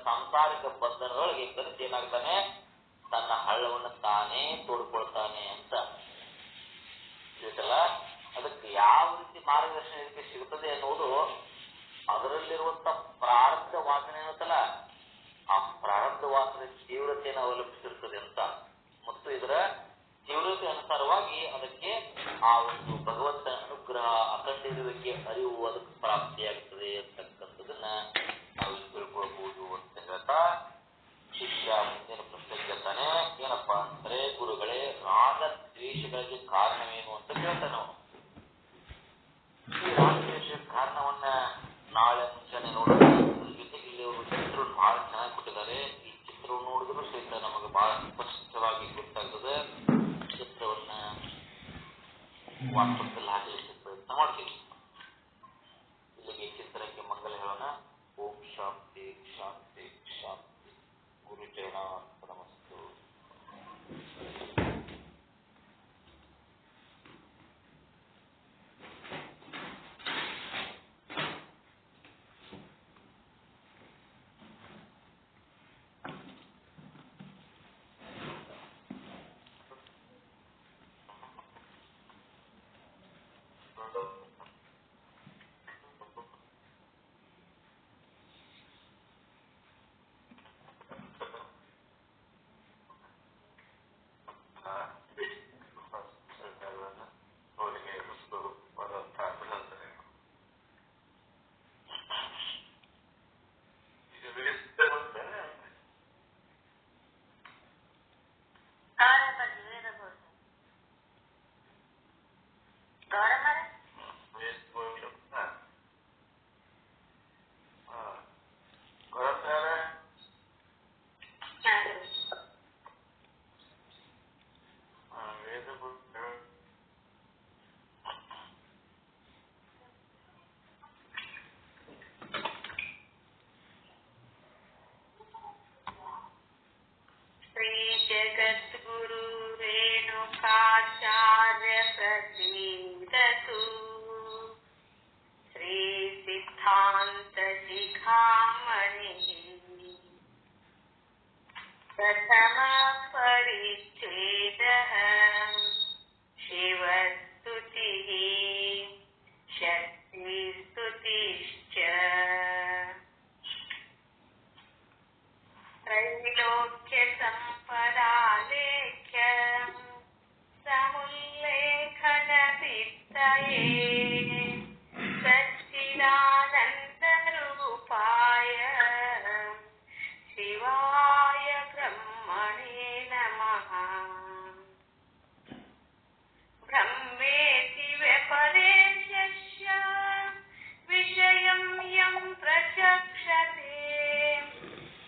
ಸಾಂಸಾರಿಕ ಬಂಧನಗಳಿಗೆ ಕಲಿತು ಏನಾಗ್ತಾನೆ, ತನ್ನ ಹಳ್ಳವನ್ನು ತಾನೇ ತೋಡ್ಕೊಳ್ತಾನೆ ಅಂತ ತಿಳಿತಲ್ಲ. ಅದಕ್ಕೆ ಯಾವ ರೀತಿ ಮಾರ್ಗದರ್ಶನ ಇದಕ್ಕೆ ಸಿಗುತ್ತದೆ ಅನ್ನೋದು ಅದರಲ್ಲಿರುವಂತ ಪ್ರಾರಬ್ಧ ವಾಸನೆ ಇರುತ್ತಲ್ಲ, ಆ ಪ್ರಾರಬ್ಧ ವಾಸನೆ ತೀವ್ರತೆಯನ್ನು ಅವಲಂಬಿಸಿರುತ್ತದೆ ಅಂತ. ಮತ್ತು ಇದರ ತೀವ್ರತೆ ಅನುಸಾರವಾಗಿ ಅದಕ್ಕೆ ಆ ಒಂದು ಭಗವಂತನ ಅನುಗ್ರಹ, ಅಖಂಡಿರುವಿಕೆ, ಅರಿವು ಅದಕ್ಕೆ ಪ್ರಾಪ್ತಿಯಾಗುತ್ತದೆ ಅಂತಕ್ಕಂಥದನ್ನ ನಾವು ತಿಳ್ಕೊಳ್ಬಹುದು ಅಂತ ಹೇಳ್ತಾ ಶಿಷ್ಯ ಮುಂದಿನ ಪ್ರಶ್ನೆ ಕೇಳ್ತಾನೆ. ಏನಪ್ಪಾ ಅಂದ್ರೆ, ಗುರುಗಳೇ, ರಾಗ ದ್ವೇಷಗಳಿಗೆ ಕಾರಣವೇನು ಅಂತ ಕೇಳ್ತಾನೆ ನಾವು. ಈ ರಾಗದ್ವೇಷ ಕಾರಣವನ್ನ ನಾಳೆ ಮುಂಚೆನೆ ನೋಡೋಣ. ಅದ್ರ ಜೊತೆಗೆ ಇಲ್ಲಿ ಅವರು ಚಿತ್ರವನ್ನು ಬಹಳ ಚೆನ್ನಾಗಿ ಕೊಟ್ಟಿದ್ದಾರೆ. ಈ ಚಿತ್ರವನ್ನು ನೋಡಿದ್ರು ಸಹಿತ ನಮಗೆ ಬಹಳ ಸ್ಪಷ್ಟವಾಗಿ ಗೊತ್ತಾಗ್ತದೆ. ಚಿತ್ರವನ್ನ ವಾಟ್ಸಪ್ಪಲ್ಲಿ ಹಾಕಲಿಕ್ಕೆ ಪ್ರಯತ್ನ ಮಾಡ್ತೀವಿ. ಇಲ್ಲಿಗೆ ಚಿತ್ರಕ್ಕೆ ಮಂಗಲ ಹೇಳೋಣ. ಓಂ ಶಾಂತಿ ಶಾಂತಿ ಶಾಂತಿ. ಗುರುಚರಣ ನಮಸ್ತು. जगद्गुरु रेणुकाचार्य प्रसीदतु। श्री सिद्धान्त शिखामणिः प्रथम परिच्छेदः। शिवस्तुतिः शक्तिस्तुतिश्च। त्रैलोक्य संपदालेख्य समुल्लेखन वित्तये सच्चिदानंद रूपाय शिवाय ब्रह्मणे नमः। ब्रह्मेति व्यपदेशस्य विषयं यं प्रचक्षते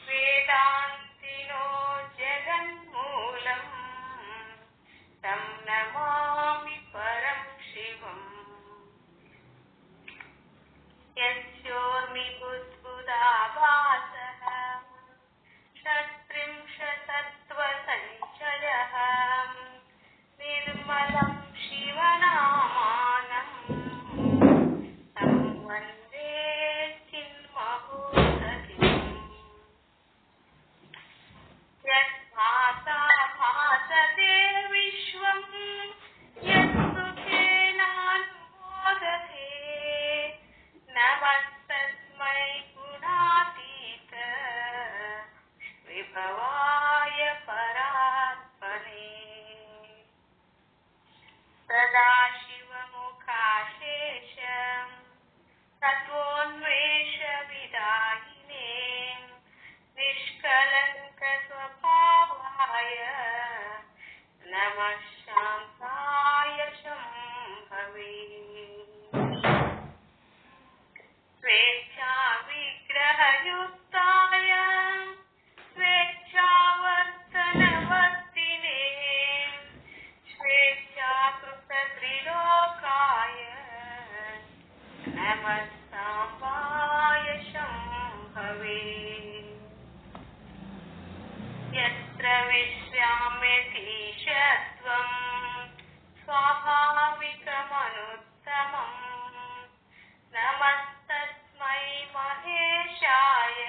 वेदान्तिनो जगन्मूलम् तं नमामि परं शिवम्। यस्योर्मिबुद्बुदाभासः षट्त्रिंशत्तत्त्वसञ्चयः निर्मलं शिवनामानं तं वन्दे चिन्महोदधिम्। यद्भासा भासते विश्वं यत्सुखेनानुमोदते नमस्तस्मै गुणातीत विभवाय परात्मने। सदाशिवमुखाशेषं तत्त्वोन्वेषविदायिने निष्कलङ्कस्वभावाय नमः शान्ताय शम्भवे। स्वेच्छाविग्रहयुक्ताय स्वेच्छावर्तनवर्तिने स्वेच्छाकृतत्रिलोकाय नमः साम्बाय शम्भवे। यत्र विश्राम्यतीशत्वं स्वाभाविकमनुत्तमम् नमस्तस्मै महेशाय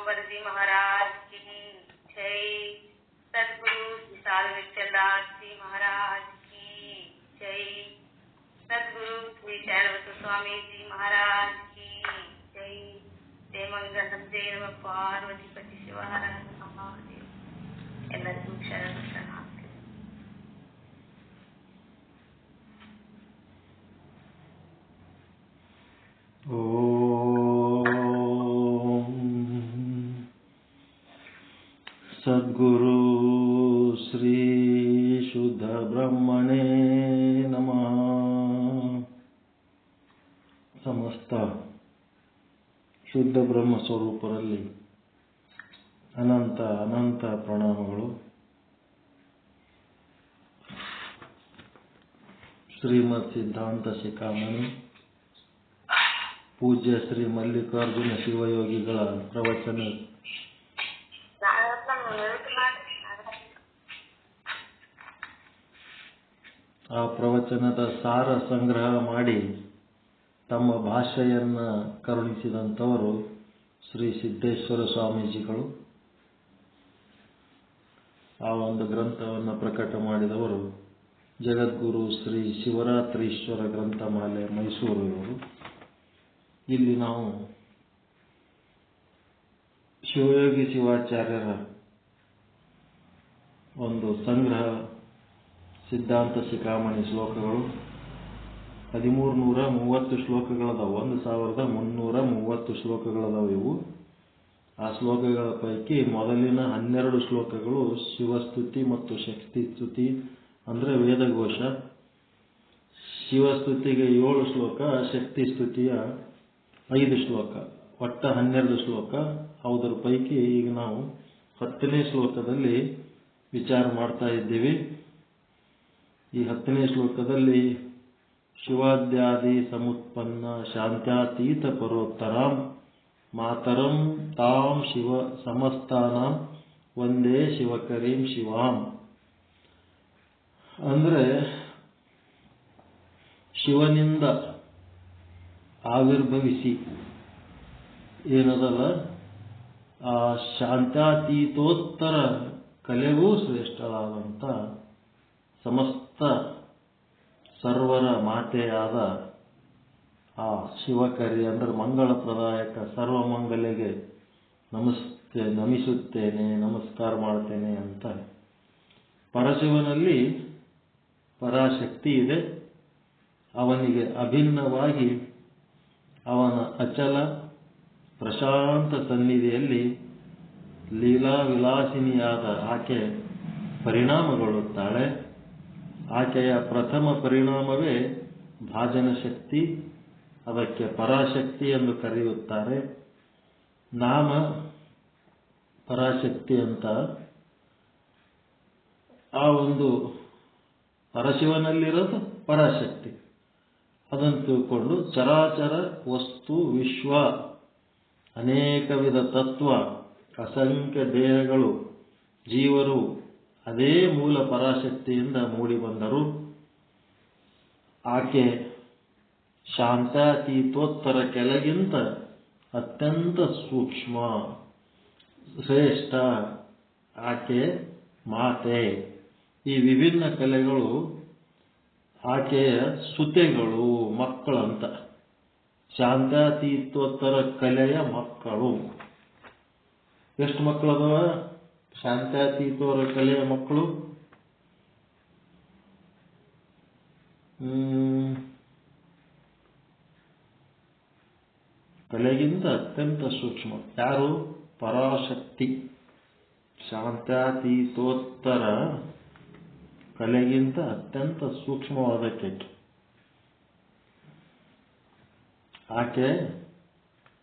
दिगंबर जी महाराज की जय। सदगुरु श्री साधु विठलदास जी महाराज की जय। सदगुरु श्री शैलवत स्वामी जी महाराज की जय। जय मंगलम जय नमः पार्वती पति शिवहर महादेव। ಎಲ್ಲರಿಗೂ ಶರಣಾರ್ಥಿ. ಸದ್ಗುರು ಶ್ರೀ ಶುದ್ಧ ಬ್ರಹ್ಮಣೇ ನಮಃ. ಸಮಸ್ತ ಶುದ್ಧ ಬ್ರಹ್ಮ ಸ್ವರೂಪರಲ್ಲಿ ಅನಂತ ಅನಂತ ಪ್ರಣಾಮಗಳು. ಶ್ರೀಮದ್ ಸಿದ್ಧಾಂತ ಶಿಖಾಮಣಿ ಪೂಜ್ಯ ಶ್ರೀ ಮಲ್ಲಿಕಾರ್ಜುನ ಶಿವಯೋಗಿಗಳ ಪ್ರವಚನ ಆ ಪ್ರವಚನದ ಸಾರ ಸಂಗ್ರಹ ಮಾಡಿ ತಮ್ಮ ಭಾಷೆಯನ್ನ ಕರುಣಿಸಿದಂಥವರು ಶ್ರೀ ಸಿದ್ದೇಶ್ವರ ಸ್ವಾಮೀಜಿಗಳು. ಆ ಒಂದು ಗ್ರಂಥವನ್ನು ಪ್ರಕಟ ಮಾಡಿದವರು ಜಗದ್ಗುರು ಶ್ರೀ ಶಿವರಾತ್ರೀಶ್ವರ ಗ್ರಂಥಮಾಲೆ ಮೈಸೂರು ಇವರು. ಇಲ್ಲಿ ನಾವು ಶಿವಯೋಗಿ ಶಿವಾಚಾರ್ಯರ ಒಂದು ಸಂಗ್ರಹ ಸಿದ್ಧಾಂತ ಶಿಖಾಮಣಿ ಶ್ಲೋಕಗಳು 1330 ಶ್ಲೋಕಗಳದಾವು. 1330 ಶ್ಲೋಕಗಳದಾವು ಇವು. ಆ ಶ್ಲೋಕಗಳ ಪೈಕಿ ಮೊದಲಿನ 12 ಶ್ಲೋಕಗಳು ಶಿವಸ್ತುತಿ ಮತ್ತು ಶಕ್ತಿ ಸ್ತುತಿ ಅಂದರೆ ವೇದಘೋಷ. ಶಿವಸ್ತುತಿಗೆ 7 ಶ್ಲೋಕ, ಶಕ್ತಿ ಸ್ತುತಿಯ 5 ಶ್ಲೋಕ, ಒಟ್ಟ 12 ಶ್ಲೋಕ. ಅದರ ಪೈಕಿ ಈಗ ನಾವು 10ನೇ ಶ್ಲೋಕದಲ್ಲಿ ವಿಚಾರ ಮಾಡ್ತಾ ಇದ್ದೀವಿ. ಈ 10ನೇ ಶ್ಲೋಕದಲ್ಲಿ ಶಿವಾದ್ಯಾದಿ ಸಮುತ್ಪನ್ನ ಶಾಂತ್ಯಾತೀತ ಪರೋತ್ತರಾಂ ಮಾತರಂ ತಾಂ ಶಿವ ಸಮಸ್ತಾನಾಂ ಒಂದೇ ಶಿವಕರೀಂ ಶಿವಾಂ ಅಂದರೆ ಶಿವನಿಂದ ಆವಿರ್ಭವಿಸಿ ಏನದಲ್ಲ ಆ ಶಾಂತ್ಯಾತೀತೋತ್ತರ ಕಲೆಗೂ ಶ್ರೇಷ್ಠರಾದಂಥ ಸಮಸ್ತ ಸರ್ವರ ಮಾತೆಯಾದ ಆ ಶಿವಕರಿ ಅಂದರೆ ಮಂಗಳಪ್ರದಾಯಕ ಸರ್ವಮಂಗಲೆಗೆ ನಮಿಸುತ್ತೇನೆ, ನಮಸ್ಕಾರ ಮಾಡ್ತೇನೆ ಅಂತ. ಪರಶಿವನಲ್ಲಿ ಪರಾಶಕ್ತಿ ಇದೆ. ಅವನಿಗೆ ಅಭಿನ್ನವಾಗಿ ಅವನ ಅಚಲ ಪ್ರಶಾಂತ ಸನ್ನಿಧಿಯಲ್ಲಿ ಲೀಲಾ ವಿಲಾಸಿನಿಯಾದ ಆಕೆ ಪರಿಣಾಮಗೊಳ್ಳುತ್ತಾಳೆ. ಆಕೆಯ ಪ್ರಥಮ ಪರಿಣಾಮವೇ ಭಾಜನ ಶಕ್ತಿ. ಅದಕ್ಕೆ ಪರಾಶಕ್ತಿ ಎಂದು ಕರೆಯುತ್ತಾರೆ. ನಾಮ ಪರಾಶಕ್ತಿ ಅಂತ. ಆ ಒಂದು ಪರಶಿವನಲ್ಲಿರೋದು ಪರಾಶಕ್ತಿ. ಅದನ್ನು ತಿಳ್ಕೊಂಡು ಚರಾಚರ ವಸ್ತು ವಿಶ್ವ ಅನೇಕ ವಿಧ ತತ್ವ ಅಸಂಖ್ಯ ದೇಹಗಳು ಜೀವರು ಅದೇ ಮೂಲ ಪರಾಶಕ್ತಿಯಿಂದ ಮೂಡಿ ಬಂದರು. ಆಕೆ ಶಾಂತಾತೀತೋತ್ತರ ಕೆಳಗಿಂತ ಅತ್ಯಂತ ಸೂಕ್ಷ್ಮ ಶ್ರೇಷ್ಠ. ಆಕೆ ಮಾತೆ. ಈ ವಿಭಿನ್ನ ಕಲೆಗಳು ಆಕೆಯ ಸುತೆಗಳು, ಮಕ್ಕಳಂತ. ಶಾಂತಾತೀತೋತ್ತರ ಕಲೆಯ ಮಕ್ಕಳು. ಎಷ್ಟು ಮಕ್ಕಳದವ ಶಾಂತಾತೀತೋರ ಕಲೆಯ ಮಕ್ಕಳು? ಕಲೆಗಿಂತ ಅತ್ಯಂತ ಸೂಕ್ಷ್ಮ ಯಾರು? ಪರಾಶಕ್ತಿ. ಶಾಂತಾತೀತೋತ್ತರ ಕಲೆಗಿಂತ ಅತ್ಯಂತ ಸೂಕ್ಷ್ಮವಾದ ಕೆಟ್ಟು ಆಕೆ.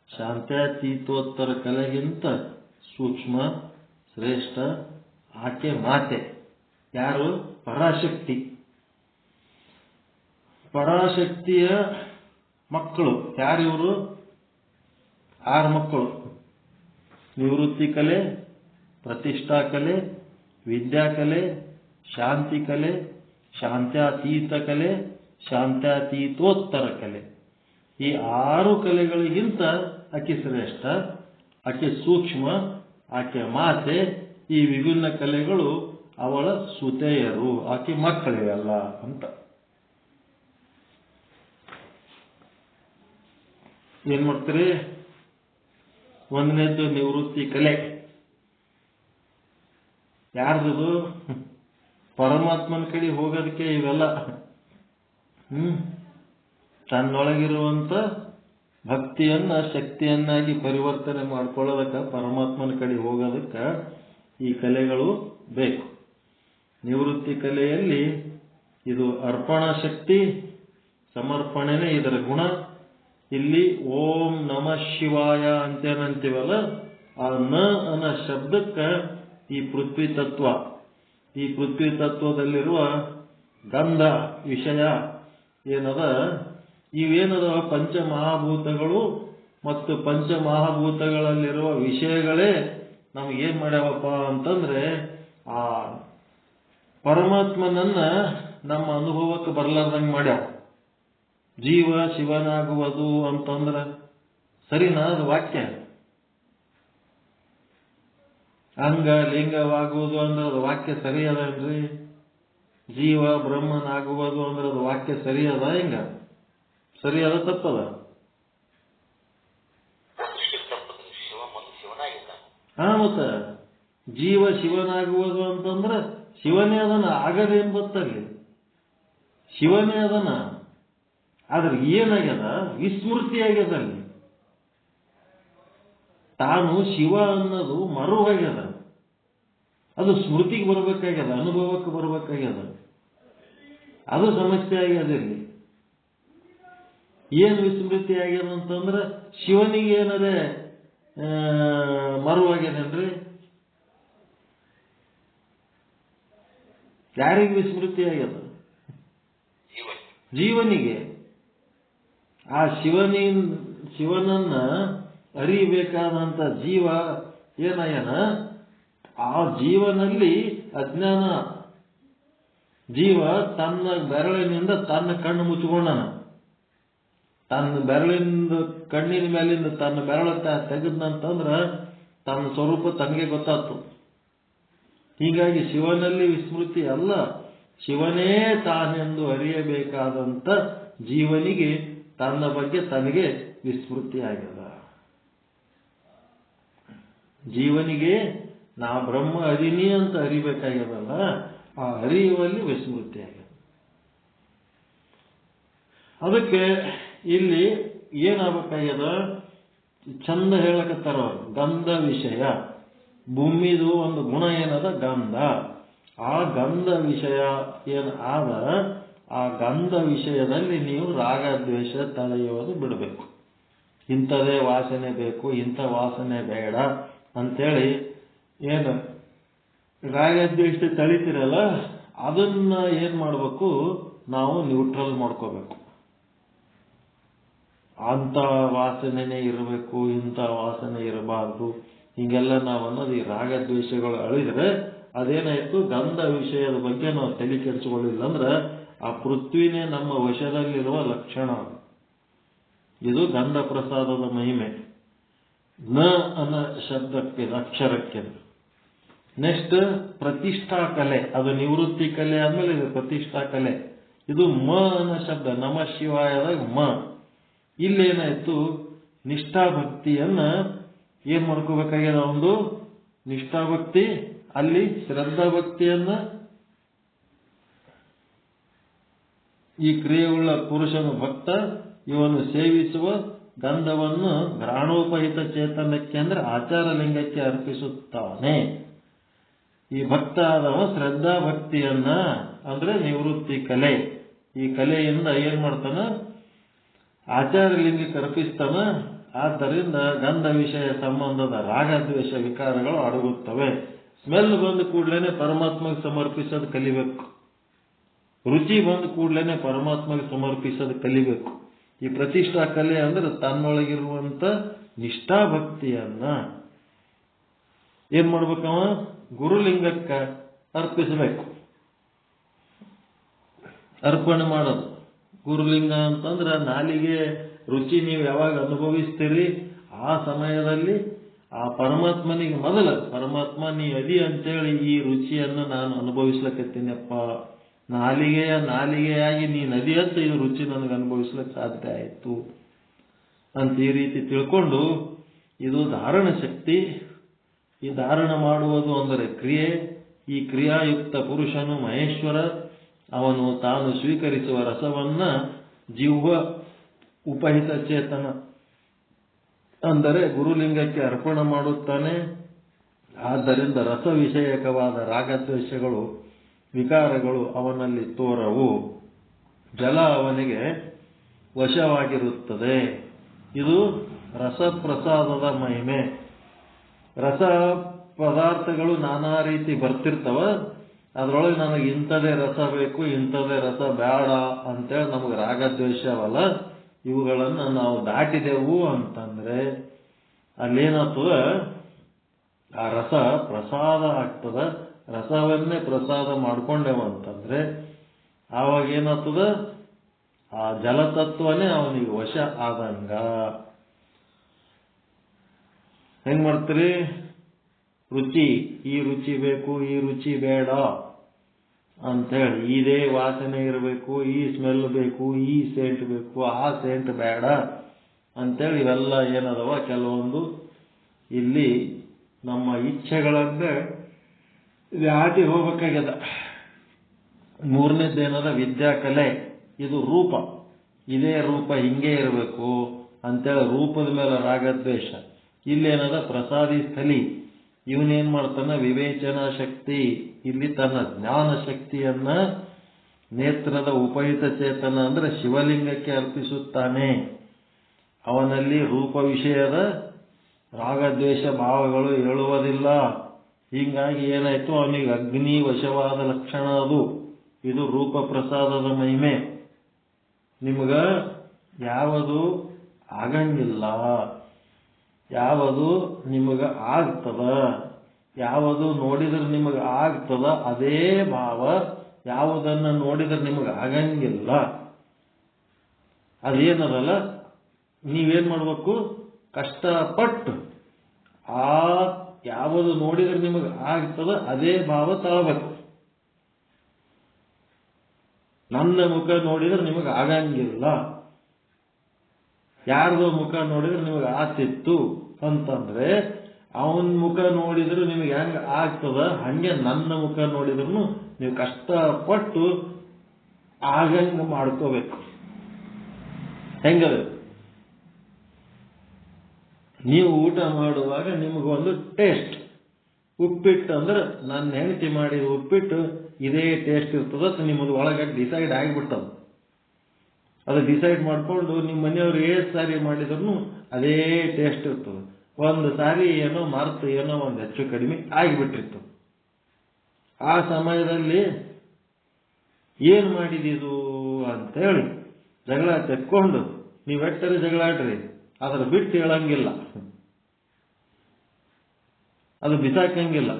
ಶಾಂತಾತೀತೋತ್ತರ ಕಲೆಗಿಂತ ಸೂಕ್ಷ್ಮ ಶ್ರೇಷ್ಠ. ಆಕೆ ಮಾತೆ. ಯಾರು? ಪರಾಶಕ್ತಿ. ಪರಾಶಕ್ತಿಯ ಮಕ್ಕಳು ಯಾರಿವರು? 6 ಮಕ್ಕಳು. ನಿವೃತ್ತಿ ಕಲೆ, ಪ್ರತಿಷ್ಠಾ ಕಲೆ, ವಿದ್ಯಾಕಲೆ, ಶಾಂತಿ ಕಲೆ, ಶಾಂತ್ಯಾತೀತ ಕಲೆ, ಶಾಂತ್ಯಾತೀತೋತ್ತರ ಕಲೆ. ಈ 6 ಕಲೆಗಳಿಗಿಂತ ಅಕಿ ಶ್ರೇಷ್ಠ. ಆಕೆ ಸೂಕ್ಷ್ಮ, ಆಕೆ ಮಾತೆ. ಈ ವಿಭಿನ್ನ ಕಲೆಗಳು ಅವಳ ಸುತೆಯರು, ಆಕೆ ಮಕ್ಕಳೇ ಅಲ್ಲ ಅಂತ. ಏನ್ ಮಾಡ್ತೀರಿ? ಒಂದನೇದ್ದು ನಿವೃತ್ತಿ ಕಲೆ. ಯಾರ್ದು? ಪರಮಾತ್ಮನ ಕಡೆ ಹೋಗೋದಕ್ಕೆ ಇವೆಲ್ಲ. ತನ್ನೊಳಗಿರುವಂತ ಭಕ್ತಿಯನ್ನ ಶಕ್ತಿಯನ್ನಾಗಿ ಪರಿವರ್ತನೆ ಮಾಡ್ಕೊಳ್ಳೋದಕ್ಕೆ, ಪರಮಾತ್ಮನ ಕಡೆ ಹೋಗೋದಕ್ಕೆ ಈ ಕಲೆಗಳು ಬೇಕು. ನಿವೃತ್ತಿ ಕಲೆಯಲ್ಲಿ ಇದು ಅರ್ಪಣಾ ಶಕ್ತಿ, ಸಮರ್ಪಣೆನೇ ಇದರ ಗುಣ. ಇಲ್ಲಿ ಓಂ ನಮಃ ಶಿವಾಯ ಅಂತೇನಂತೀವಲ್ಲ, ಆ ನ ಅನ್ನೋ ಶಬ್ದಕ್ಕೆ ಈ ಪೃಥ್ವಿ ತತ್ವ, ಈ ಪೃಥ್ವಿ ತತ್ವದಲ್ಲಿರುವ ಗಂಧ ವಿಷಯ ಏನದ, ಇವೇನದ ಪಂಚಮಹಾಭೂತಗಳು ಮತ್ತು ಪಂಚಮಹಾಭೂತಗಳಲ್ಲಿರುವ ವಿಷಯಗಳೇ ನಮಗೇನ್ ಮಾಡ್ಯಾವಪ್ಪ ಅಂತಂದ್ರೆ, ಆ ಪರಮಾತ್ಮನನ್ನ ನಮ್ಮ ಅನುಭವಕ್ಕೆ ಬರ್ಲಾರ್ದಂಗೆ ಮಾಡ್ಯಾವ. ಜೀವ ಶಿವನಾಗುವುದು ಅಂತಂದ್ರೆ ಸರಿನಾ? ಅದು ವಾಕ್ಯ. ಅಂಗ ಲಿಂಗವಾಗುವುದು ಅಂದ್ರೆ ಅದು ವಾಕ್ಯ ಸರಿ ಅದನ್ರಿ? ಜೀವ ಬ್ರಹ್ಮನಾಗುವುದು ಅಂದ್ರೆ ಅದು ವಾಕ್ಯ ಸರಿ ಅದ? ಹಿಂಗ ಸರಿ ಅದ ತಪ್ಪದ? ಮತ್ತ ಜೀವ ಶಿವನಾಗುವುದು ಅಂತಂದ್ರೆ ಶಿವನೇ ಅದನ, ಆಗದೇನ್ ಗೊತ್ತಲ್ಲಿ ಶಿವನೇ ಅದನ. ಆದ್ರೆ ಏನಾಗ್ಯದ? ವಿಸ್ಮೃತಿ ಆಗ್ಯದ. ಅಲ್ಲಿ ತಾನು ಶಿವ ಅನ್ನೋದು ಮರುವಾಗ್ಯದ. ಅದು ಸ್ಮೃತಿಗೆ ಬರ್ಬೇಕಾಗ್ಯದ, ಅನುಭವಕ್ಕೆ ಬರ್ಬೇಕಾಗ್ಯದ. ಅದು ಸಮಸ್ಯೆ ಆಗ್ಯದ. ಇಲ್ಲಿ ಏನು ವಿಸ್ಮೃತಿ ಆಗ್ಯದ ಅಂತಂದ್ರೆ, ಶಿವನಿಗೆ ಏನದೇ ಮರುವಾಗ್ಯದೇನ್ರಿ? ಯಾರಿಗೆ ವಿಸ್ಮೃತಿ ಆಗ್ಯದ? ಜೀವನಿಗೆ. ಆ ಶಿವನನ್ನ ಅರಿಬೇಕಾದಂತ ಜೀವ ಏನಾಯನ? ಆ ಜೀವನಲ್ಲಿ ಅಜ್ಞಾನ. ಜೀವ ತನ್ನ ಬೆರಳಿನಿಂದ ತನ್ನ ಕಣ್ಣು ಮುಚ್ಚಿಕೊಂಡನ. ತನ್ನ ಬೆರಳಿಂದ ಕಣ್ಣಿನ ಮೇಲಿಂದ ತನ್ನ ಬೆರಳ ತೆಗೆದ್ನಂತಂದ್ರ ತನ್ನ ಸ್ವರೂಪ ತನಗೆ ಗೊತ್ತಾಯ್ತು. ಹೀಗಾಗಿ ಶಿವನಲ್ಲಿ ವಿಸ್ಮೃತಿ ಅಲ್ಲ, ಶಿವನೇ ತಾನೆಂದು ಅರಿಯಬೇಕಾದಂತ ಜೀವನಿಗೆ ತನ್ನ ಬಗ್ಗೆ ತನಗೆ ವಿಸ್ಮೃತಿ ಆಗ್ಯದ. ಜೀವನಿಗೆ ನಾ ಬ್ರಹ್ಮ ಅರಿನಿ ಅಂತ ಅರಿಬೇಕಾಗ್ಯದಲ್ಲ, ಆ ಅರಿಯುವಲ್ಲಿ ವಿಸ್ಮೃತಿ ಆಗ್ಯದ. ಅದಕ್ಕೆ ಇಲ್ಲಿ ಏನಾಗಬೇಕಾಗ್ಯದ? ಚಂದ ಹೇಳಕತ್ತಾರ ಅವರು, ಗಂಧ ವಿಷಯ. ಭೂಮಿದು ಒಂದು ಗುಣ ಏನದ? ಗಂಧ. ಆ ಗಂಧ ವಿಷಯ ಏನ್ ಆದ, ಆ ಗಂಧ ವಿಷಯದಲ್ಲಿ ನೀವು ರಾಗ ದ್ವೇಷ ತಳೆಯೋದು ಬಿಡಬೇಕು. ಇಂಥದೇ ವಾಸನೆ ಬೇಕು, ಇಂಥ ವಾಸನೆ ಬೇಡ ಅಂತೇಳಿ ಏನು ರಾಗ ದ್ವೇಷ ತಳಿತಿರಲ್ಲ, ಅದನ್ನ ಏನ್ ಮಾಡ್ಬೇಕು? ನಾವು ನ್ಯೂಟ್ರಲ್ ಮಾಡ್ಕೋಬೇಕು. ಅಂತ ವಾಸನೆನೇ ಇರಬೇಕು, ಇಂಥ ವಾಸನೆ ಇರಬಾರ್ದು, ಹಿಂಗೆಲ್ಲ ನಾವು ಅನ್ನೋದು ಈ ರಾಗ ದ್ವೇಷಗಳು ಅಳಿದ್ರೆ ಅದೇನಾಯ್ತು? ಗಂಧ ವಿಷಯದ ಬಗ್ಗೆ ನಾವು ತಲೆ ಕೆಡಿಸಿಕೊಳ್ಳಿಲ್ಲ ಅಂದ್ರೆ ಆ ಪೃಥ್ವಿನೇ ನಮ್ಮ ವಶದಲ್ಲಿರುವ ಲಕ್ಷಣ. ಇದು ಗಂಧ ಪ್ರಸಾದದ ಮಹಿಮೆ. ನ ಅನ್ನೋ ಶಬ್ದಕ್ಕೆ, ಅಕ್ಷರಕ್ಕೆ. ನೆಕ್ಸ್ಟ್ ಪ್ರತಿಷ್ಠಾ ಕಲೆ. ಅದು ನಿವೃತ್ತಿ ಕಲೆ ಆದ್ಮೇಲೆ ಇದು ಪ್ರತಿಷ್ಠಾ ಕಲೆ. ಇದು ಮ ಅನ್ನೋ ಶಬ್ದ, ನಮಃ ಶಿವಾಯದಾಗ ಮ. ಇಲ್ಲೇನಾಯ್ತು? ನಿಷ್ಠಾಭಕ್ತಿಯನ್ನ ಏನ್ ಮಾಡ್ಕೋಬೇಕಾಗ್ಯದ? ಒಂದು ನಿಷ್ಠಾಭಕ್ತಿ. ಅಲ್ಲಿ ಶ್ರದ್ಧಾಭಕ್ತಿಯನ್ನ ಈ ಕ್ರಿಯೆಯುಳ್ಳ ಪುರುಷನು ಭಕ್ತ, ಇವನು ಸೇವಿಸುವ ಗಂಧವನ್ನು ಘ್ರಾಣೋಪಹಿತ ಚೇತನಕ್ಕೆ ಅಂದ್ರೆ ಆಚಾರ ಲಿಂಗಕ್ಕೆ ಅರ್ಪಿಸುತ್ತಾನೆ. ಈ ಭಕ್ತ ಆದವ ಶ್ರದ್ಧಾ ಭಕ್ತಿಯನ್ನ ಅಂದ್ರೆ ನಿವೃತ್ತಿ ಕಲೆ, ಈ ಕಲೆಯಿಂದ ಏನ್ ಮಾಡ್ತಾನ? ಆಚಾರ ಲಿಂಗಕ್ಕೆ ಅರ್ಪಿಸ್ತಾನ. ಆದ್ದರಿಂದ ಗಂಧ ವಿಷಯ ಸಂಬಂಧದ ರಾಗದ್ವೇಷ ವಿಕಾರಗಳು ಅಡಗುತ್ತವೆ. ಸ್ಮೆಲ್ ಬಂದ ಕೂಡ್ಲೇನೆ ಪರಮಾತ್ಮಗೆ ಸಮರ್ಪಿಸೋದು ಕಲಿಬೇಕು. ರುಚಿ ಬಂದ ಕೂಡ್ಲೇನೆ ಪರಮಾತ್ಮಗೆ ಸಮರ್ಪಿಸೋದು ಕಲಿಬೇಕು. ಈ ಪ್ರತಿಷ್ಠಾ ಕಲೆ ಅಂದ್ರೆ ತನ್ನೊಳಗಿರುವಂತ ನಿಷ್ಠಾಭಕ್ತಿಯನ್ನ ಏನ್ ಮಾಡ್ಬೇಕವ? ಗುರುಲಿಂಗಕ್ಕೆ ಅರ್ಪಿಸಬೇಕು. ಅರ್ಪಣೆ ಮಾಡೋದು. ಗುರುಲಿಂಗ ಅಂತಂದ್ರೆ ನಾಲಿಗೆ ರುಚಿ ನೀವು ಯಾವಾಗ ಅನುಭವಿಸ್ತೀರಿ ಆ ಸಮಯದಲ್ಲಿ ಆ ಪರಮಾತ್ಮನಿಗೆ ಮೊದಲ ಪರಮಾತ್ಮ ನೀ ಅದಿ ಅಂತೇಳಿ ಈ ರುಚಿಯನ್ನು ನಾನು ಅನುಭವಿಸ್ಲಕತ್ತೀನಪ್ಪ, ನಾಲಿಗೆಯಾಗಿ ನೀ ನದಿ ಅಂತ ಈ ರುಚಿ ನನಗೆ ಅನುಭವಿಸ್ಲಿಕ್ಕೆ ಸಾಧ್ಯ ಆಯಿತು ಅಂತ ಈ ರೀತಿ ತಿಳ್ಕೊಂಡು, ಇದು ಧಾರಣ ಶಕ್ತಿ. ಈ ಧಾರಣ ಮಾಡುವುದು ಅಂದರೆ ಕ್ರಿಯೆ. ಈ ಕ್ರಿಯಾಯುಕ್ತ ಪುರುಷನು ಮಹೇಶ್ವರ. ಅವನು ತಾನು ಸ್ವೀಕರಿಸುವ ರಸವನ್ನ ಜಿಹ್ವ ಉಪಹಿತ ಚೇತನ ಅಂದರೆ ಗುರುಲಿಂಗಕ್ಕೆ ಅರ್ಪಣೆ ಮಾಡುತ್ತಾನೆ. ಆದ್ದರಿಂದ ರಸ ವಿಷಯಕವಾದ ರಾಗದ್ವೇಷಗಳು ವಿಕಾರಗಳು ಅವನಲ್ಲಿ ತೋರವು. ಜಲ ಅವನಿಗೆ ವಶವಾಗಿರುತ್ತದೆ. ಇದು ರಸಪ್ರಸಾದದ ಮಹಿಮೆ. ರಸ ಪದಾರ್ಥಗಳು ನಾನಾ ರೀತಿ ಬರ್ತಿರ್ತವ. ಅದರೊಳಗೆ ನನಗೆ ಇಂಥದೇ ರಸ ಬೇಕು, ಇಂಥದೇ ರಸ ಬೇಡ ಅಂತೇಳಿ ನಮಗೆ ರಾಗದ್ವೇಷವಲ್ಲ. ಇವುಗಳನ್ನು ನಾವು ದಾಟಿದೆವು ಅಂತಂದ್ರೆ ಅಲ್ಲೇನಾಗ್ತದ, ಆ ರಸ ಪ್ರಸಾದ ಆಗ್ತದ. ರಸವನ್ನೇ ಪ್ರಸಾದ ಮಾಡ್ಕೊಂಡೆವು ಅಂತಂದ್ರೆ ಆವಾಗ ಏನಾಗ್ತದ, ಆ ಜಲತತ್ವನೇ ಅವನಿಗೆ ವಶ ಆದಂಗ. ಹೆಂಗ್ ಮಾಡ್ತೀರಿ? ರುಚಿ, ಈ ರುಚಿ ಬೇಕು, ಈ ರುಚಿ ಬೇಡ ಅಂತೇಳಿ, ಇದೇ ವಾಸನೆ ಇರಬೇಕು, ಈ ಸ್ಮೆಲ್ ಬೇಕು, ಈ ಸೆಂಟ್ ಬೇಕು, ಆ ಸೆಂಟ್ ಬೇಡ ಅಂತೇಳಿ ಇವೆಲ್ಲ ಏನದವ ಕೆಲವೊಂದು ಇಲ್ಲಿ ನಮ್ಮ ಇಚ್ಛೆಗಳನ್ನೇ ದಾಟಿ ಹೋಗ್ಬೇಕಾಗ್ಯದ. ಮೂರನೇದ್ದೇನದ ವಿದ್ಯಾಕಲೆ. ಇದು ರೂಪ, ಇದೇ ರೂಪ ಹಿಂಗೆ ಇರಬೇಕು ಅಂತೇಳಿ ರೂಪದ ಮೇಲೆ ರಾಗದ್ವೇಷ. ಇಲ್ಲೇನದ ಪ್ರಸಾದಿ ಸ್ಥಲಿ. ಇವನೇನ್ ಮಾಡ್ತಾನ, ವಿವೇಚನಾ ಶಕ್ತಿ. ಇಲ್ಲಿ ತನ್ನ ಜ್ಞಾನ ಶಕ್ತಿಯನ್ನ ನೇತ್ರದ ಉಪಹಿತ ಚೇತನ ಅಂದ್ರೆ ಶಿವಲಿಂಗಕ್ಕೆ ಅರ್ಪಿಸುತ್ತಾನೆ. ಅವನಲ್ಲಿ ರೂಪ ವಿಷಯದ ರಾಗದ್ವೇಷ ಭಾವಗಳು ಏಳುವುದಿಲ್ಲ. ಹೀಗಾಗಿ ಏನಾಯ್ತು, ಅವನಿಗೆ ಅಗ್ನಿ ವಶವಾದ ಲಕ್ಷಣ ಅದು. ಇದು ರೂಪ ಪ್ರಸಾದದ ಮಹಿಮೆ. ನಿಮಗ ಯಾವುದು ಆಗಂಗಿಲ್ಲ, ಯಾವುದು ನಿಮಗ ಆಗ್ತದ, ಯಾವುದು ನೋಡಿದ್ರೆ ನಿಮಗೆ ಆಗ್ತದ ಅದೇ ಭಾವ. ಯಾವುದನ್ನ ನೋಡಿದ್ರೆ ನಿಮಗೆ ಆಗಂಗಿಲ್ಲ ಅದೇನದಲ್ಲ, ನೀವೇನ್ ಮಾಡ್ಬೇಕು, ಕಷ್ಟಪಟ್ಟು ಆ ಯಾವುದು ನೋಡಿದ್ರೆ ನಿಮಗೆ ಆಗ್ತದ ಅದೇ ಭಾವ ತಾಳ್ಬೇಕು. ನನ್ನ ಮುಖ ನೋಡಿದ್ರೆ ನಿಮಗೆ ಆಗಂಗಿಲ್ಲ, ಯಾರ್ದೋ ಮುಖ ನೋಡಿದ್ರೆ ನಿಮಗೆ ಆತಿತ್ತು ಅಂತಂದ್ರೆ ಅವನ ಮುಖ ನೋಡಿದ್ರೆ ನಿಮಗೆ ಹೆಂಗ ಆಗ್ತದ, ಹಂಗೆ ನನ್ನ ಮುಖ ನೋಡಿದ್ರು ನೀವು ಕಷ್ಟಪಟ್ಟು ಆಗಂಗ ಮಾಡ್ಕೋಬೇಕು. ಹೆಂಗದ, ನೀವು ಊಟ ಮಾಡುವಾಗ ನಿಮಗೊಂದು ಟೇಸ್ಟ್, ಉಪ್ಪಿಟ್ಟು ಅಂದ್ರೆ ನನ್ನ ಹೆಂಡತಿ ಮಾಡಿದ ಉಪ್ಪಿಟ್ಟು ಇದೇ ಟೇಸ್ಟ್ ಇರ್ತದ ನಿಮ್ಮದು ಒಳಗೆ ಡಿಸೈಡ್ ಆಗಿಬಿಟ್ಟದ. ಅದು ಡಿಸೈಡ್ ಮಾಡಿಕೊಂಡು ನಿಮ್ಮ ಮನೆಯವ್ರು ಏಳು ಸಾರಿ ಮಾಡಿದ್ರು ಅದೇ ಟೇಸ್ಟ್ ಇರ್ತದೆ. ಒಂದು ಸಾರಿ ಏನೋ ಮರ್ತು ಏನೋ ಒಂದು ಹೆಚ್ಚು ಕಡಿಮೆ ಆಗಿಬಿಟ್ಟಿರ್ತದೆ. ಆ ಸಮಯದಲ್ಲಿ ಏನು ಮಾಡಿದಿದು ಅಂತೇಳಿ ಜಗಳ ತೆಕ್ಕೊಂಡು ನೀವೆಟ್ಟರೆ ಜಗಳಾಡ್ರಿ, ಅದ್ರ ಬಿಟ್ಟು ಹೇಳಂಗಿಲ್ಲ, ಅದು ಬಿಸಾಕಂಗಿಲ್ಲ,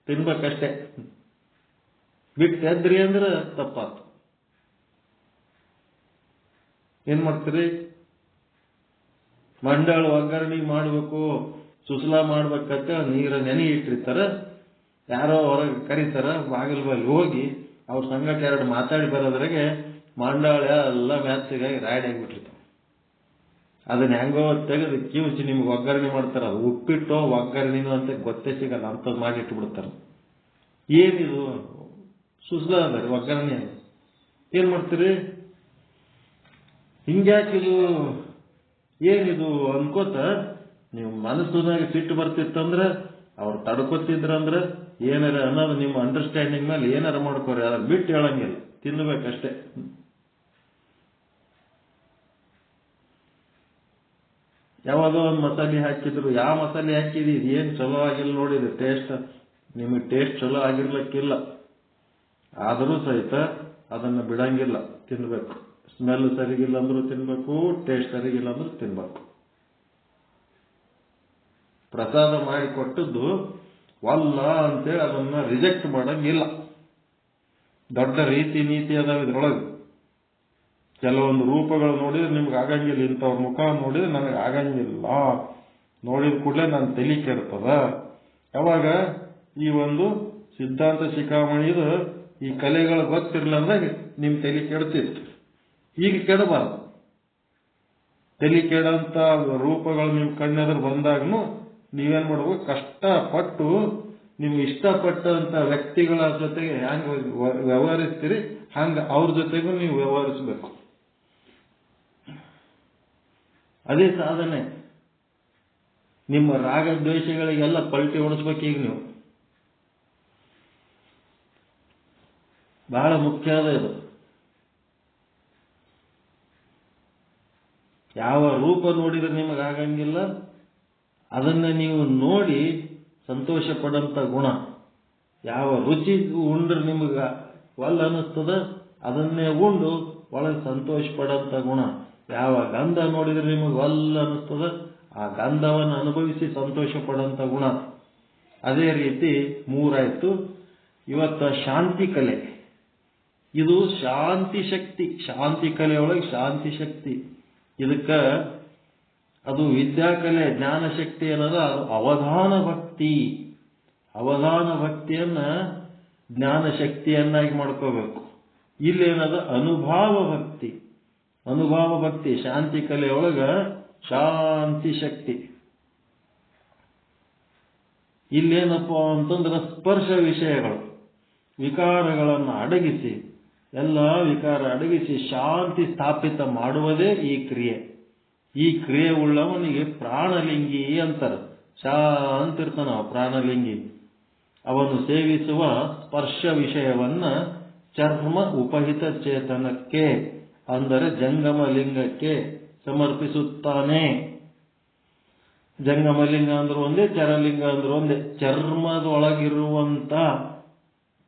ತಿನ್ಬೇಕಷ್ಟೇ. ಬಿಟ್ಟು ಎದ್ರಿ ಅಂದ್ರೆ ತಪ್ಪಾತು. ಏನ್ ಮಾಡ್ತೀರಿ, ಮಂಡಾಳ ಒಗ್ಗರಣೆ ಮಾಡಬೇಕು, ಸುಸ್ಲಾ ಮಾಡ್ಬೇಕಂತ ನೀರ ನೆನೆ ಇಟ್ಟಿರ್ತಾರ. ಯಾರೋ ಹೊರಗೆ ಕರೀತಾರ, ಬಾಗಿಲು ಬಲ್ಲಿ ಹೋಗಿ ಅವ್ರ ಸಂಗಟ ಎರಡು ಮಾತಾಡಿ ಬರೋದ್ರಾಗೆ ಮಂಡಾಳ ಎಲ್ಲ ಮ್ಯಾಚಿಗಾಗಿ ರಾಯ್ಡ್ ಆಗಿಬಿಟ್ಟಿರ್ತಾವ. ಅದನ್ನ ಹೆಂಗೋ ತೆಗೆದು ಕಿವುಚಿ ನಿಮ್ಗೆ ಒಗ್ಗರಣೆ ಮಾಡ್ತಾರ. ಅದು ಉಪ್ಪಿಟ್ಟು ಒಗ್ಗರಣೆನು ಅಂತ ಗೊತ್ತೇ ಸಿಗಲ್ಲ, ಅಂಥದ್ದು ಮಾಡಿಟ್ಟು ಬಿಡ್ತಾರ. ಏನಿದು ಸುಸ್ಲಾ ಅದ ಒಗ್ಗರಣೆ, ಏನ್ ಮಾಡ್ತೀರಿ, ಹಿಂಗ್ಯಾಕಿದು ಏನಿದು ಅನ್ಕೋತ ನೀವು ಮನಸ್ಸಿನಾಗ ಸಿಟ್ಟು ಬರ್ತಿತ್ತಂದ್ರೆ ಅವ್ರು ತಡ್ಕೊತಿದ್ರಂದ್ರೆ ಏನಾರ ಅನ್ನೋದು ನಿಮ್ಮ ಅಂಡರ್ಸ್ಟ್ಯಾಂಡಿಂಗ್ ಮೇಲೆ ಏನಾರ ಮಾಡ್ಕೋರಿ, ಅದ್ರ ಬಿಟ್ಟು ಹೇಳಂಗಿಲ್ಲ, ತಿನ್ಬೇಕಷ್ಟೇ. ಯಾವಾಗ ಒಂದು ಮಸಾಲೆ ಹಾಕಿದ್ರು, ಯಾವ ಮಸಾಲೆ ಹಾಕಿದಿ, ಏನ್ ಚಲೋ ಆಗಿಲ್ಲ ನೋಡಿದ್ರಿ, ಟೇಸ್ಟ್ ನಿಮಗೆ ಟೇಸ್ಟ್ ಚಲೋ ಆಗಿರ್ಲಿಕ್ಕಿಲ್ಲ, ಆದರೂ ಸಹಿತ ಅದನ್ನ ಬಿಡಂಗಿಲ್ಲ, ತಿನ್ಬೇಕು. ಸ್ಮೆಲ್ ಸರಿಗಿಲ್ಲ ಅಂದ್ರೂ ತಿನ್ಬೇಕು, ಟೇಸ್ಟ್ ಸರಿಗಿಲ್ಲ ಅಂದ್ರೂ ತಿನ್ಬೇಕು. ಪ್ರಸಾದ ಮಾಡಿ ಕೊಟ್ಟದ್ದು ವಲ್ಲ ಅಂತೇಳಿ ಅದನ್ನ ರಿಜೆಕ್ಟ್ ಮಾಡಂಗಿಲ್ಲ. ದೊಡ್ಡ ರೀತಿ ನೀತಿ ಅದಾವ ಇದ್ರೊಳಗೆ. ಕೆಲವೊಂದು ರೂಪಗಳು ನೋಡಿದ್ರೆ ನಿಮ್ಗೆ ಆಗಂಗಿಲ್ಲ, ಇಂಥವ್ರ ಮುಖ ನೋಡಿದ್ರೆ ನನಗೆ ಆಗಂಗಿಲ್ಲ ನೋಡಿದ ಕೂಡಲೇ ನನ್ನ ತಲೆ ಕೆಡ್ತದ. ಯಾವಾಗ ಈ ಒಂದು ಸಿದ್ಧಾಂತ ಶಿಖಾಮಣಿದು ಈ ಕಲೆಗಳು ಗೊತ್ತಿರಲಿಲ್ಲ ಅಂದ್ರೆ ನಿಮ್ ತಲೆ ಕೆಡ್ತಿತ್ತು. ಈಗ ಕೆಡಬಾರ್ದು. ತಲೆ ಕೆಡಂತ ರೂಪಗಳು ನಿಮ್ ಕಣ್ಣೆದುರು ಬಂದಾಗ್ನು ನೀವೇನ್ ಮಾಡ್ಬೇಕು, ಕಷ್ಟಪಟ್ಟು ನಿಮ್ಗೆ ಇಷ್ಟಪಟ್ಟಂತ ವ್ಯಕ್ತಿಗಳ ಜೊತೆಗೆ ಹೆಂಗ್ ವ್ಯವಹರಿಸ್ತೀರಿ ಹಂಗ ಅವ್ರ ಜೊತೆಗೂ ನೀವು ವ್ಯವಹರಿಸಬೇಕು. ಅದೇ ಸಾಧನೆ. ನಿಮ್ಮ ರಾಗದ್ವೇಷಗಳಿಗೆಲ್ಲ ಪಲ್ಟಿ ಹೊಡಿಸ್ಬೇಕು. ಈಗ ನೀವು ಬಹಳ ಮುಖ್ಯ ಅದ ಇದು. ಯಾವ ರೂಪ ನೋಡಿದ್ರೆ ನಿಮಗಾಗಂಗಿಲ್ಲ ಅದನ್ನ ನೀವು ನೋಡಿ ಸಂತೋಷ ಪಡಂತ ಗುಣ. ಯಾವ ರುಚಿ ಉಂಡ್ರೆ ನಿಮಗ ಒಲ್ಲ ಅನ್ನಿಸ್ತದ ಅದನ್ನೇ ಉಂಡು ಒಳಗೆ ಸಂತೋಷ ಪಡಂತ ಗುಣ. ಯಾವ ಗಂಧ ನೋಡಿದ್ರೆ ನಿಮಗೆ ಒಲ್ಲ ಅನ್ನಿಸ್ತದ ಆ ಗಂಧವನ್ನು ಅನುಭವಿಸಿ ಸಂತೋಷ ಪಡಂತ ಗುಣ. ಅದೇ ರೀತಿ ಮೂರಾಯ್ತು. ಇವತ್ತ ಶಾಂತಿ ಕಲೆ, ಇದು ಶಾಂತಿ ಶಕ್ತಿ. ಶಾಂತಿ ಕಲೆಯೊಳಗೆ ಶಾಂತಿ ಶಕ್ತಿ. ಇದಕ್ಕ ಅದು ವಿದ್ಯಾಕಲೆ ಜ್ಞಾನ ಶಕ್ತಿ ಅನ್ನೋದು ಅದು ಅವಧಾನ ಭಕ್ತಿ. ಅವಧಾನ ಭಕ್ತಿಯನ್ನ ಜ್ಞಾನ ಶಕ್ತಿಯನ್ನಾಗಿ ಮಾಡ್ಕೋಬೇಕು. ಇಲ್ಲೇನದ ಅನುಭಾವ ಭಕ್ತಿ. ಅನುಭಾವ ಭಕ್ತಿ ಶಾಂತಿ ಕಲೆಯೊಳಗ ಶಾಂತಿ ಶಕ್ತಿ. ಇಲ್ಲೇನಪ್ಪ ಅಂತಂದ್ರೆ ಸ್ಪರ್ಶ ವಿಷಯಗಳು ವಿಕಾರಗಳನ್ನು ಅಡಗಿಸಿ, ಎಲ್ಲ ವಿಕಾರ ಅಡಗಿಸಿ ಶಾಂತಿ ಸ್ಥಾಪಿತ ಮಾಡುವುದೇ ಈ ಕ್ರಿಯೆ. ಈ ಕ್ರಿಯೆ ಉಳ್ಳವನಿಗೆ ಪ್ರಾಣಲಿಂಗಿ ಅಂತಾರೆ. ಶಾಂತಿ ಇರ್ತಾನ ಪ್ರಾಣಲಿಂಗಿ. ಅವನು ಸೇವಿಸುವ ಸ್ಪರ್ಶ ವಿಷಯವನ್ನ ಚರ್ಮ ಉಪಹಿತ ಚೇತನಕ್ಕೆ ಅಂದರೆ ಜಂಗಮ ಲಿಂಗಕ್ಕೆ ಸಮರ್ಪಿಸುತ್ತಾನೆ. ಜಂಗಮಲಿಂಗ ಅಂದ್ರೂ ಒಂದೇ, ಚರಲಿಂಗ ಅಂದ್ರೂ ಒಂದೇ. ಚರ್ಮದೊಳಗಿರುವಂತ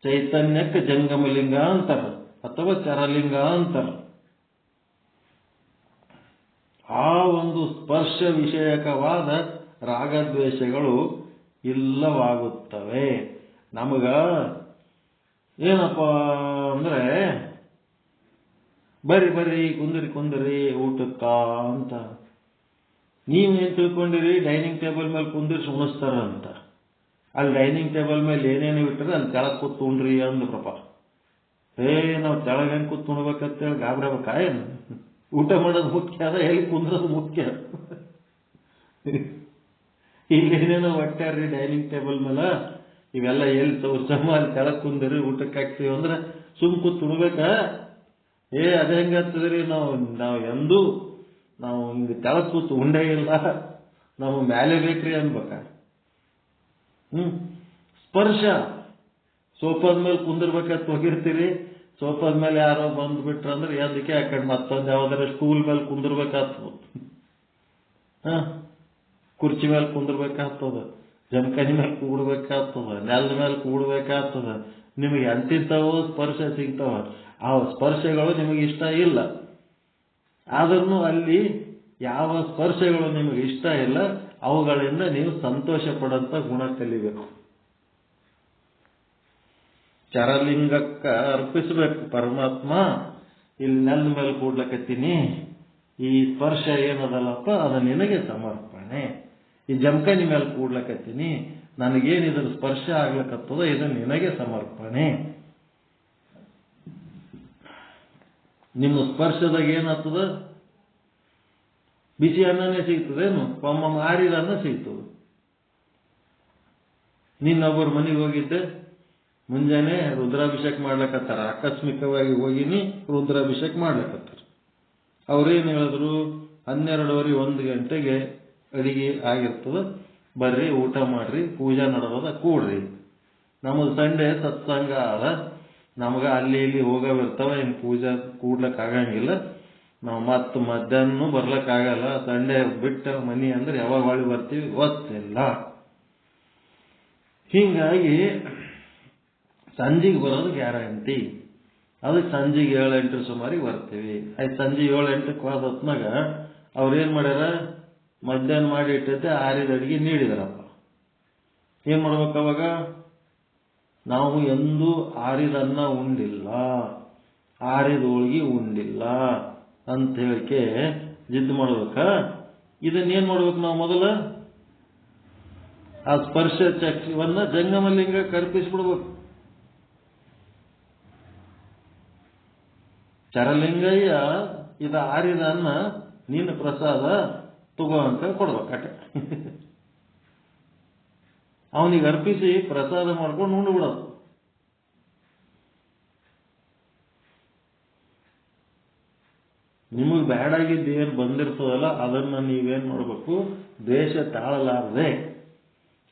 ಚೈತನ್ಯಕ್ಕೆ ಜಂಗಮಲಿಂಗ ಅಂತಾರ ಅಥವಾ ಚರಲಿಂಗ ಅಂತಾರ. ಆ ಒಂದು ಸ್ಪರ್ಶ ವಿಷಯಕವಾದ ರಾಗದ್ವೇಷಗಳು ಇಲ್ಲವಾಗುತ್ತವೆ. ನಮಗ ಏನಪ್ಪ ಅಂದ್ರೆ ಬರ್ರಿ ಕುಂದರಿ ಊಟಕ್ಕ ಅಂತ ನೀವೇನ್ ತಿಳ್ಕೊಂಡಿರಿ, ಡೈನಿಂಗ್ ಟೇಬಲ್ ಮೇಲೆ ಕುಂದಿರ್ಸಿ ಉಣಿಸ್ತಾರ ಅಂತ. ಅಲ್ಲಿ ಡೈನಿಂಗ್ ಟೇಬಲ್ ಮೇಲೆ ಏನೇನು ಇಟ್ಟರೆ ಅಲ್ಲಿ ಕೆಳಗೆ ಕೂತ್ ಉಣ್ರಿ ಅಂದ್ರಪ್ಪ. ನಾವು ಕೆಳಗೆ ಹೆಂಗೆ ಕೂತ್ ಉಣ್ಬೇಕಂತೇಳಿ ಗಾಬ್ರಬೇಕಾಯೇನು? ಊಟ ಮಾಡೋದು ಮುಖ್ಯ ಅದ, ಎಲ್ಲಿ ಕುಂದ್ರೋದು ಮುಖ್ಯ. ಇಲ್ಲೇನೇನೋ ಒಟ್ಟಾರ್ರಿ ಡೈನಿಂಗ್ ಟೇಬಲ್ ಮೇಲೆ ಇವೆಲ್ಲ ಎಲ್ಲಿ ತೋರ್ಸಮ್ಮ, ಅಲ್ಲಿ ಕೆಳಗೆ ಕುಂದಿರಿ ಊಟಕ್ಕೆ ಹಾಕ್ತೀವಿ ಅಂದ್ರೆ ಸುಮ್ ಕೂತ್ ಉಣ್ಬೇಕಾ? ಅದ ಹೆಂಗಾಗ್ತದ್ರಿ, ನಾವು ಎಂದೂ ನಾವು ಹಿಂಗೆ ಕೆಳಗೆ ಕೂತು ಉಂಡೇ ಇಲ್ಲ, ನಾವು ಮ್ಯಾಲೆ ಬೇಕ್ರಿ ಅನ್ಬೇಕ. ಸ್ಪರ್ಶ ಸೋಫಾದ ಮೇಲೆ ಕುಂದಿರ್ಬೇಕಂತ ಹೋಗಿರ್ತೀರಿ, ಸೋಫಾದ ಮೇಲೆ ಯಾರೋ ಬಂದ್ಬಿಟ್ರಂದ್ರೆ ಅದಕ್ಕೆ ಆ ಕಡೆ ಮತ್ತೊಂದು ಯಾವ್ದಾರ ಸ್ಟೂಲ್ ಮೇಲೆ ಕುಂದಿರ್ಬೇಕಾಗ್ತದ, ಕುರ್ಚಿ ಮೇಲೆ ಕುಂದಿರ್ಬೇಕಾಗ್ತದ, ಜಮಖಾನಿ ಮೇಲೆ ಕೂಡ್ಬೇಕಾಗ್ತದ, ನೆಲದ ಮೇಲೆ ಕೂಡ್ಬೇಕಾಗ್ತದ. ನಿಮಗೆ ಅಂತಿಂತವೋ ಸ್ಪರ್ಶ ಸಿಗ್ತಾವ. ಆ ಸ್ಪರ್ಶಗಳು ನಿಮಗೆ ಇಷ್ಟ ಇಲ್ಲ. ಆದ್ರೂ ಅಲ್ಲಿ ಯಾವ ಸ್ಪರ್ಶಗಳು ನಿಮಗೆ ಇಷ್ಟ ಇಲ್ಲ ಅವುಗಳಿಂದ ನೀವು ಸಂತೋಷ ಪಡಂತ ಗುಣ ಕಲಿಬೇಕು. ಚರಲಿಂಗಕ್ಕ ಅರ್ಪಿಸಬೇಕು. ಪರಮಾತ್ಮ ಇಲ್ಲಿ ನೆಲದ ಮೇಲೆ ಕೂಡ್ಲಕತ್ತೀನಿ, ಈ ಸ್ಪರ್ಶ ಏನದಲ್ಲಪ್ಪ ಅದು ನಿನಗೆ ಸಮರ್ಪಣೆ. ಈ ಜಮಖಾನಿ ಮೇಲೆ ಕೂಡ್ಲಕತ್ತೀನಿ, ನನಗೇನಿದ್ರ ಸ್ಪರ್ಶ ಆಗ್ಲಕತ್ತದ ಇದು ನಿನಗೆ ಸಮರ್ಪಣೆ. ನಿಮ್ಮ ಸ್ಪರ್ಶದಾಗ ಏನಾಗ್ತದ? ಬಿಸಿ ಅನ್ನನೇ ಸಿಗ್ತದೇನು? ಒಮ್ಮೊಮ್ಮೆ ಆರಿದ ಅನ್ನ ಸಿಗ್ತದೆ. ನಿನ್ನೊಬ್ಬರು ಮನೆಗೆ ಹೋಗಿದ್ದೆ, ಮುಂಜಾನೆ ರುದ್ರಾಭಿಷೇಕ ಮಾಡ್ಲಕತ್ತಾರ. ಆಕಸ್ಮಿಕವಾಗಿ ಹೋಗಿನಿ, ರುದ್ರಾಭಿಷೇಕ ಮಾಡ್ಲಕತ್ತಾರ. ಅವ್ರೇನು ಹೇಳಿದ್ರು, 12:30 1 ಗಂಟೆಗೆ ಅಡಿಗೆ ಆಗಿರ್ತದ, ಬರ್ರಿ ಊಟ ಮಾಡ್ರಿ, ಪೂಜಾ ನಡೆದದ, ಕೂಡ್ರಿ. ನಮ್ಮದು ಸಂಡೆ ಸತ್ಸಂಗ ಅದ, ನಮ್ಗೆ ಅಲ್ಲಿ ಇಲ್ಲಿ ಹೋಗವಿರ್ತಾವ, ಇನ್ನು ಪೂಜಾ ಕೂಡ್ಲಕ್ ಆಗಂಗಿಲ್ಲ. ನಾವು ಮತ್ತೆ ಮಧ್ಯಾಹ್ನ ಬರ್ಲಕ್ಕಾಗಲ್ಲ. ಸಂಡೆ ಬಿಟ್ಟ ಮನಿ ಅಂದ್ರೆ ಯಾವಾಗ ಹೊಳಿ ಬರ್ತೀವಿ ಗೊತ್ತಿಲ್ಲ. ಹೀಗಾಗಿ ಸಂಜೆಗೆ ಬರೋದು ಗ್ಯಾರಂಟಿ. ಅದಕ್ಕೆ ಸಂಜೆಗೆ 7-8 ಸುಮಾರಿಗೆ ಬರ್ತೀವಿ. ಆಯ್ತು, ಸಂಜೆ 7-8ಕ್ಕೆ ಹೋದ ಹೊತ್ನಾಗ ಅವ್ರೇನ್ ಮಾಡ್ಯಾರ, ಮಧ್ಯಾಹ್ನ ಮಾಡಿ ಇಟ್ಟೈತೆ ಆರಿದ ಅಡಿಗೆ ನೀಡಿದಾರಪ್ಪ. ಏನ್ ಮಾಡ್ಬೇಕು ಅವಾಗ? ನಾವು ಎಂದೂ ಆರಿದನ್ನ ಉಂಡಿಲ್ಲ, ಆರಿದ ಹೋಳಿಗೆ ಉಂಡಿಲ್ಲ ಅಂತ ಹೇಳಿಕೆ ಜಿದ್ದು ಮಾಡ್ಬೇಕ. ಇದನ್ನೇನ್ ಮಾಡ್ಬೇಕು ನಾವು? ಮೊದಲ ಆ ಸ್ಪರ್ಶ ಚಕ್ಷುವನ್ನ ಜಂಗಮಲಿಂಗ ಕರ್ಪಿಸ್ಬಿಡ್ಬೇಕು. ಚರಲಿಂಗಯ್ಯ ಇದು ಆರಿದನ್ನ ನೀನು ಪ್ರಸಾದ ತಗೋ ಅಂತ ಕೊಡ್ಬೇಕಟ. ಅವನಿಗೆ ಅರ್ಪಿಸಿ ಪ್ರಸಾದ ಮಾಡ್ಕೊಂಡು ಉಂಡ್ಬಿಡೋದು. ನಿಮಗೆ ಬ್ಯಾಡಾಗಿದ್ದು ಏನು ಬಂದಿರ್ತದಲ್ಲ ಅದನ್ನ ನೀವೇನ್ ಮಾಡ್ಬೇಕು, ದ್ವೇಷ ತಾಳಲಾರದೆ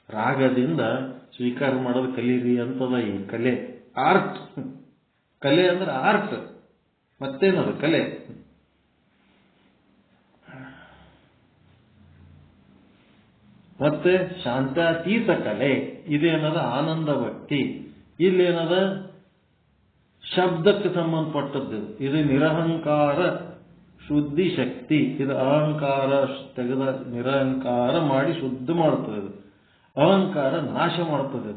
ರಾಗದಿಂದ ಸ್ವೀಕಾರ ಮಾಡೋದು ಕಲೀರಿ ಅಂತದ ಈ ಕಲೆ. ಆರ್ಟ್, ಕಲೆ ಅಂದ್ರೆ ಆರ್ಟ್, ಮತ್ತೇನದು ಕಲೆ. ಮತ್ತೆ ಶಾಂತಾತೀತ ಕಲೆ, ಇದೇನದ ಆನಂದ ಭಕ್ತಿ. ಇಲ್ಲೇನದ ಶಬ್ದಕ್ಕೆ ಸಂಬಂಧಪಟ್ಟದ್ದು. ಇದು ನಿರಹಂಕಾರ ಶುದ್ಧಿ ಶಕ್ತಿ. ಇದು ಅಹಂಕಾರ ತೆಗೆದ ನಿರಹಂಕಾರ ಮಾಡಿ ಶುದ್ಧ ಮಾಡುತ್ತದೆ. ಇದು ಅಹಂಕಾರ ನಾಶ ಮಾಡುತ್ತದೆ.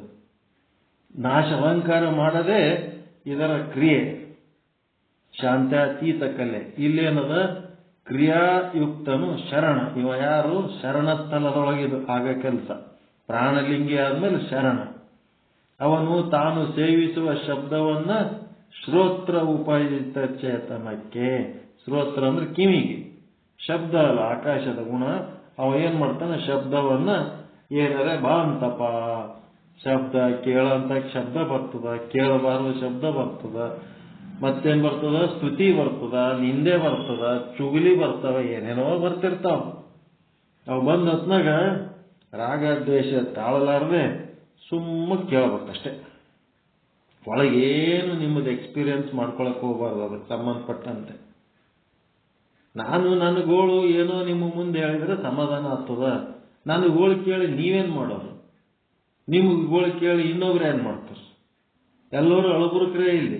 ಅಹಂಕಾರ ಮಾಡದೆ ಇದರ ಕ್ರಿಯೆ ಶಾಂತಾತೀತ ಕಲೆ. ಇಲ್ಲೇನದ ಕ್ರಿಯಾಯುಕ್ತನು ಶರಣ. ಇವ ಯಾರು? ಶರಣ ಸ್ಥಳದೊಳಗಿದು ಆಗ ಕೆಲಸ. ಪ್ರಾಣಲಿಂಗಿ ಆದ್ಮೇಲೆ ಶರಣ. ಅವನು ತಾನು ಸೇವಿಸುವ ಶಬ್ದವನ್ನ ಶ್ರೋತ್ರ ಉಪಯುಕ್ತ ಚೇತನಕ್ಕೆ. ಶ್ರೋತ್ರ ಅಂದ್ರೆ ಕಿವಿಗೆ, ಶಬ್ದ ಅಲ್ಲ ಆಕಾಶದ ಗುಣ. ಅವ ಏನ್ ಮಾಡ್ತಾನೆ, ಶಬ್ದವನ್ನ ಏನಾರೆ ಬಾ ಅಂತಪ್ಪ, ಶಬ್ದ ಕೇಳಂತ ಶಬ್ದ ಬರ್ತದ, ಕೇಳಬಾರದು ಶಬ್ದ ಬರ್ತದ, ಮತ್ತೇನ್ ಬರ್ತದ, ಸ್ತುತಿ ಬರ್ತದ, ನಿಂದೆ ಬರ್ತದ, ಚುಗುಲಿ ಬರ್ತವ, ಏನೇನೋ ಬರ್ತಿರ್ತಾವ. ಅವು ಬಂದ ಹೊತ್ನಾಗ ರಾಗ ದ್ವೇಷ ತಾಳಲಾರದೆ ಸುಮ್ಮ ಕೇಳಬೇಕಷ್ಟೆ. ಒಳಗೇನು ನಿಮ್ಮದು ಎಕ್ಸ್ಪೀರಿಯನ್ಸ್ ಮಾಡ್ಕೊಳಕ್ ಹೋಗ್ಬಾರ್ದು. ಅದಕ್ಕೆ ಸಂಬಂಧಪಟ್ಟಂತೆ ನನ್ನ ಗೋಳು ಏನೋ ನಿಮ್ಮ ಮುಂದೆ ಹೇಳಿದ್ರೆ ಸಮಾಧಾನ ಆಗ್ತದ. ನನ್ನ ಗೋಳು ಕೇಳಿ ನೀವೇನ್ ಮಾಡೋದು? ನಿಮ್ಗೆ ಗೋಳು ಕೇಳಿ ಇನ್ನೊಬ್ರು ಏನ್ ಮಾಡ್ತಾರೆ? ಎಲ್ಲರೂ ಅಳಬುರುಕ್ರೇ ಇಲ್ಲಿ.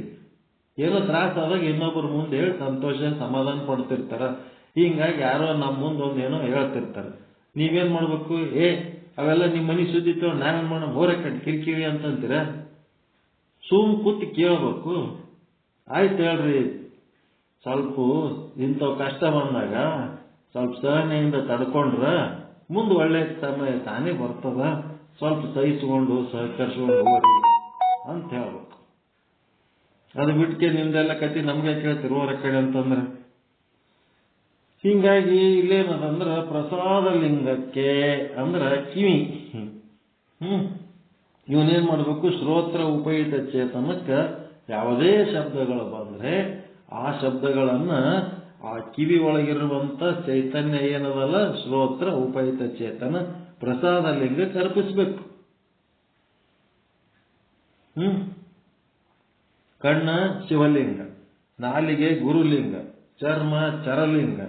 ಏನೋ ತ್ರಾಸ ಆದಾಗ ಇನ್ನೊಬ್ಬರ ಮುಂದೆ ಹೇಳಿ ಸಂತೋಷ ಸಮಾಧಾನ ಪಡ್ತಿರ್ತಾರ. ಹಿಂಗಾಗಿ ಯಾರೋ ನಮ್ಮ ಮುಂದೆ ಒಂದು ಏನೋ ಹೇಳ್ತಿರ್ತಾರೆ. ನೀವೇನ್ ಮಾಡ್ಬೇಕು? ಅವೆಲ್ಲ ನಿಮ್ಮ ಮನೆ ಸುದ್ದಿ ತಗೊಂಡು ನಾವೇನ್ ಮಾಡೋ ಹೋರೆ ಕಡೆ ಕಿರಿಕಿರಿ ಅಂತಂತೀರ. ಸುಮ್ ಕೂತಿ ಕೇಳ್ಬೇಕು. ಆಯ್ತು ಹೇಳ್ರಿ, ಸ್ವಲ್ಪ ಇಂಥವು ಕಷ್ಟ ಬಂದಾಗ ಸ್ವಲ್ಪ ಸಹನೆಯಿಂದ ತಡ್ಕೊಂಡ್ರ ಮುಂದೆ ಒಳ್ಳೆ ಸಮಯ ತಾನೇ ಬರ್ತದ. ಸ್ವಲ್ಪ ಸಹಿಸ್ಕೊಂಡು ಸಹಕರಿಸ್ಕೊಂಡು ಹೋಗ್ರಿ ಅಂತ ಹೇಳ್ಬೇಕು. ಅದು ಬಿಟ್ಕೆ ನಿಮ್ದೆಲ್ಲ ಕತಿ ನಮ್ಗೆ ಕೇಳ್ತಿರು ಹೊರ ಕಡೆ ಅಂತಂದ್ರೆ. ಹಿಂಗಾಗಿ ಇಲ್ಲೇನದಂದ್ರ ಪ್ರಸಾದ ಲಿಂಗಕ್ಕೆ ಅಂದ್ರ ಕಿವಿ. ಇವನೇನ್ ಮಾಡ್ಬೇಕು? ಶ್ರೋತ್ರ ಉಪಯುಕ್ತ ಚೇತನಕ್ಕ ಯಾವುದೇ ಶಬ್ದಗಳು ಬಂದ್ರೆ ಆ ಶಬ್ದಗಳನ್ನ ಆ ಕಿವಿ ಒಳಗಿರುವಂತ ಚೈತನ್ಯ ಏನದಲ್ಲ, ಶ್ರೋತ್ರ ಉಪಯುಕ್ತ ಚೇತನ ಪ್ರಸಾದ ಲಿಂಗಕ್ಕೆ ಅರ್ಪಿಸ್ಬೇಕು. ಕಣ್ಣ ಶಿವಲಿಂಗ, ನಾಲಿಗೆ ಗುರುಲಿಂಗ, ಚರ್ಮ ಚರಲಿಂಗ,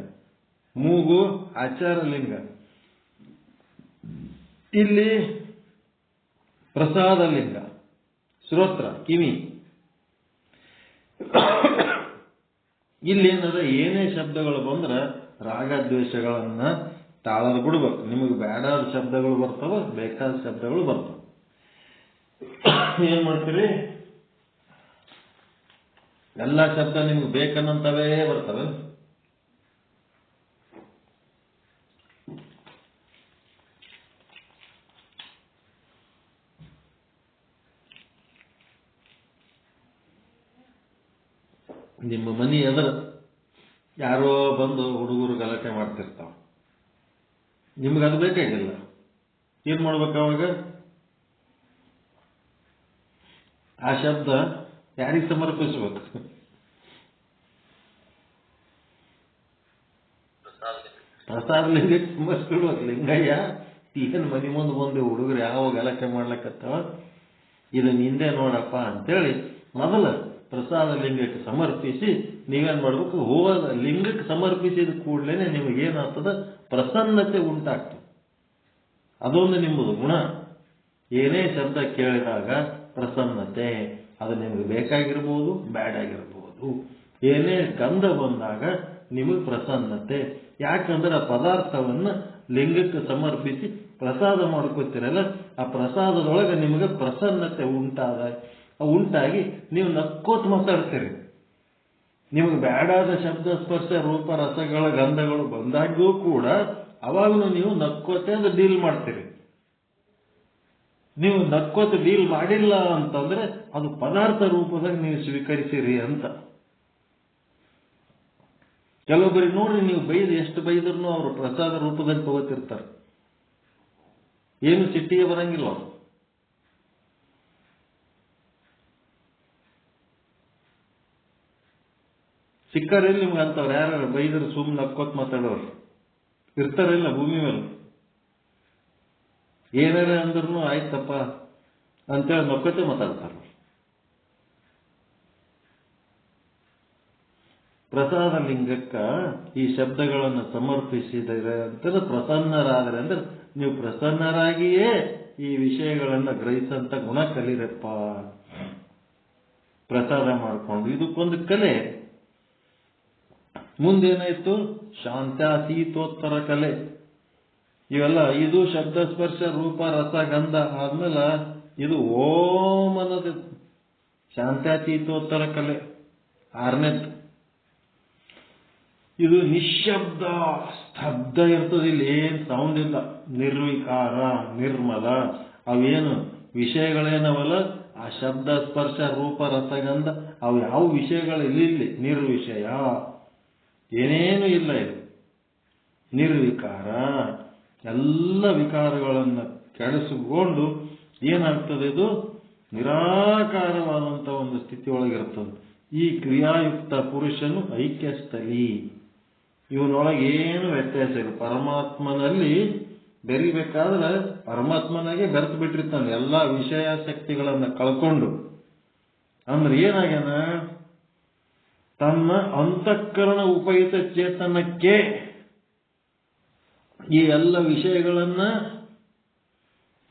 ಮೂಗು ಆಚಾರಲಿಂಗ. ಇಲ್ಲಿ ಪ್ರಸಾದ ಲಿಂಗ, ಶ್ರೋತ್ರ ಕಿವಿ. ಇಲ್ಲೇನದ ಏನೇ ಶಬ್ದಗಳು ಬಂದ್ರೆ ರಾಗದ್ವೇಷಗಳನ್ನ ತಾಳದ ಬಿಡ್ಬೇಕು. ನಿಮಗೆ ಬೇಡಾದ ಶಬ್ದಗಳು ಬರ್ತಾವ, ಬೇಕಾದ ಶಬ್ದಗಳು ಬರ್ತಾವ. ಏನ್ ಮಾಡ್ತೀರಿ? ಎಲ್ಲ ಶಬ್ದ ನಿಮ್ಗೆ ಬೇಕನ್ನಂತವೇ ಬರ್ತವೆ. ನಿಮ್ಮ ಮನೆ ಎದುರು ಯಾರೋ ಬಂದು ಹುಡುಗರು ಗಲಾಟೆ ಮಾಡ್ತಿರ್ತಾವ, ನಿಮ್ಗದು ಬೇಕಾಗಿಲ್ಲ. ಏನ್ ಮಾಡ್ಬೇಕು ಅವಾಗ? ಆ ಶಬ್ದ ಯಾರಿಗೆ ಸಮರ್ಪಿಸ್ಬೇಕು? ಪ್ರಸಾದ ಲಿಂಗಕ್ಕೆ ಸಮರ್ಪಿಸ್ಬಿಡ್ಬೇಕು. ಲಿಂಗಯ್ಯ, ಏನ್ ಮನೆ ಮುಂದೆ ಬಂದು ಹುಡುಗರು ಯಾವ ಗಲಾಟೆ ಮಾಡ್ಲಕತ್ತಾವ, ಇದು ನಿಂದೆ ನೋಡಪ್ಪ ಅಂತೇಳಿ ಮೊದಲ ಪ್ರಸಾದ ಲಿಂಗಕ್ಕೆ ಸಮರ್ಪಿಸಿ ನೀವೇನ್ ಮಾಡ್ಬೇಕು? ಹೋದ ಲಿಂಗಕ್ಕೆ ಸಮರ್ಪಿಸಿದ ಕೂಡಲೇ ನಿಮಗೇನಾಗ್ತದ? ಪ್ರಸನ್ನತೆ ಉಂಟಾಗ್ತದೆ. ಅದೊಂದು ನಿಮ್ಮದು ಗುಣ. ಏನೇ ಶಬ್ದ ಕೇಳಿದಾಗ ಪ್ರಸನ್ನತೆ, ಅದು ನಿಮಗೆ ಬೇಕಾಗಿರ್ಬೋದು, ಬ್ಯಾಡಾಗಿರ್ಬೋದು. ಏನೇ ಗಂಧ ಬಂದಾಗ ನಿಮಗೆ ಪ್ರಸನ್ನತೆ. ಯಾಕಂದ್ರೆ ಆ ಪದಾರ್ಥವನ್ನ ಲಿಂಗಕ್ಕೆ ಸಮರ್ಪಿಸಿ ಪ್ರಸಾದ ಮಾಡ್ಕೋತೀರಲ್ಲ, ಆ ಪ್ರಸಾದದೊಳಗೆ ನಿಮಗೆ ಪ್ರಸನ್ನತೆ ಉಂಟಾಗಿ ನೀವು ನಕ್ಕೋತ್ ಮಾತಾಡ್ತೀರಿ. ನಿಮಗೆ ಬೇಡಾದ ಶಬ್ದ ಸ್ಪರ್ಶ ರೂಪ ರಸಗಳ ಗಂಧಗಳು ಬಂದಾಗ್ಯೂ ಕೂಡ ಅವಾಗಲೂ ನೀವು ನಕ್ಕೋತೆ ಅಂದ್ರೆ ಡೀಲ್ ಮಾಡ್ತೀರಿ. ನೀವು ನಕ್ಕೋತ ಡೀಲ್ ಮಾಡಿಲ್ಲ ಅಂತಂದ್ರೆ ಅದು ಪದಾರ್ಥ ರೂಪದಾಗ ನೀವು ಸ್ವೀಕರಿಸಿರಿ ಅಂತ. ಕೆಲವೊಬ್ಬರಿಗೆ ನೋಡ್ರಿ, ನೀವು ಎಷ್ಟು ಬೈದ್ರೂ ಅವರು ಪ್ರಸಾದ ರೂಪದಲ್ಲಿ ತಗೋತಿರ್ತಾರೆ, ಏನು ಸಿಟ್ಟಿಗೆ ಬರಂಗಿಲ್ಲ ಅವರು. ಸಿಕ್ಕಾರಿಲ್ಲ ನಿಮ್ಗೆ ಅಂತವ್ರು, ಯಾರು ಬೈದ್ರೆ ಸುಮ್ಮನೆ ನಕ್ಕೋತ್ ಮಾತಾಡೋರು ಇರ್ತಾರಿಲ್ಲ ಭೂಮಿ ಮೇಲೆ. ಏನಾರ ಅಂದ್ರೂ ಆಯ್ತಪ್ಪ ಅಂತೇಳಿ ನಕ್ಕೋತೆ ಮಾತಾಡ್ತಾರೆ. ಪ್ರಸಾದ ಲಿಂಗಕ್ಕ ಈ ಶಬ್ದಗಳನ್ನು ಸಮರ್ಪಿಸಿದರೆ ಅಂತ ಪ್ರಸನ್ನರಾದರೆ ಅಂದ್ರೆ ನೀವು ಪ್ರಸನ್ನರಾಗಿಯೇ ಈ ವಿಷಯಗಳನ್ನು ಗ್ರಹಿಸಂತ ಗುಣ ಕಲಿರಪ್ಪ. ಪ್ರಸಾದ ಮಾಡಿಕೊಂಡು ಇದಕ್ಕೊಂದು ಕಲೆ. ಮುಂದೇನಾಯ್ತು? ಶಾಂತ್ಯಾತೀತೋತ್ತರ ಕಲೆ. ಇವೆಲ್ಲ ಇದು ಶಬ್ದ ಸ್ಪರ್ಶ ರೂಪ ರಸ ಗಂಧ ಆದ್ಮೇಲೆ ಇದು ಓಂ ಅನ್ನೋದು ಶಾಂತ್ಯಾತೀತೋತ್ತರ ಕಲೆ 6ನೇದ್ದು. ಇದು ನಿಶ್ಶಬ್ದ, ಸ್ತಬ್ಧ ಇರ್ತದೆ, ಇಲ್ಲಿ ಏನ್ ಸೌಂಡ್ ಇಲ್ಲ, ನಿರ್ವಿಕಾರ ನಿರ್ಮಲ. ಅವೇನು ವಿಷಯಗಳೇನವಲ್ಲ, ಆ ಶಬ್ದ ಸ್ಪರ್ಶ ರೂಪ ರಸಗಂಧ ಅವು ಯಾವ ವಿಷಯಗಳಿಲ್ಲ, ಇಲ್ಲಿ ನಿರ್ವಿಷಯ, ಏನೇನು ಇಲ್ಲ. ಇದು ನಿರ್ವಿಕಾರ. ಎಲ್ಲ ವಿಕಾರಗಳನ್ನು ಕೆಡಿಸಿಕೊಂಡು ಏನಾಗ್ತದೆ, ಇದು ನಿರಾಕಾರವಾದಂಥ ಒಂದು ಸ್ಥಿತಿ ಒಳಗಿರ್ತದೆ. ಈ ಕ್ರಿಯಾಯುಕ್ತ ಪುರುಷನು ಐಕ್ಯಸ್ಥಲಿ, ಇವನೊಳಗೆ ಏನು ವ್ಯತ್ಯಾಸ ಇಲ್ಲ. ಪರಮಾತ್ಮನಲ್ಲಿ ಬೆರಿಬೇಕಾದ್ರೆ ಪರಮಾತ್ಮನಾಗೆ ಬೆರೆತು ಬಿಟ್ಟಿರ್ತಾನೆ ಎಲ್ಲ ವಿಷಯಾಸಕ್ತಿಗಳನ್ನು ಕಳ್ಕೊಂಡು. ಅಂದ್ರೆ ಏನಾಗ್ಯಾನ, ತನ್ನ ಅಂತಃಕರಣ ಉಪಯುಕ್ತ ಚೇತನಕ್ಕೆ ಈ ಎಲ್ಲ ವಿಷಯಗಳನ್ನ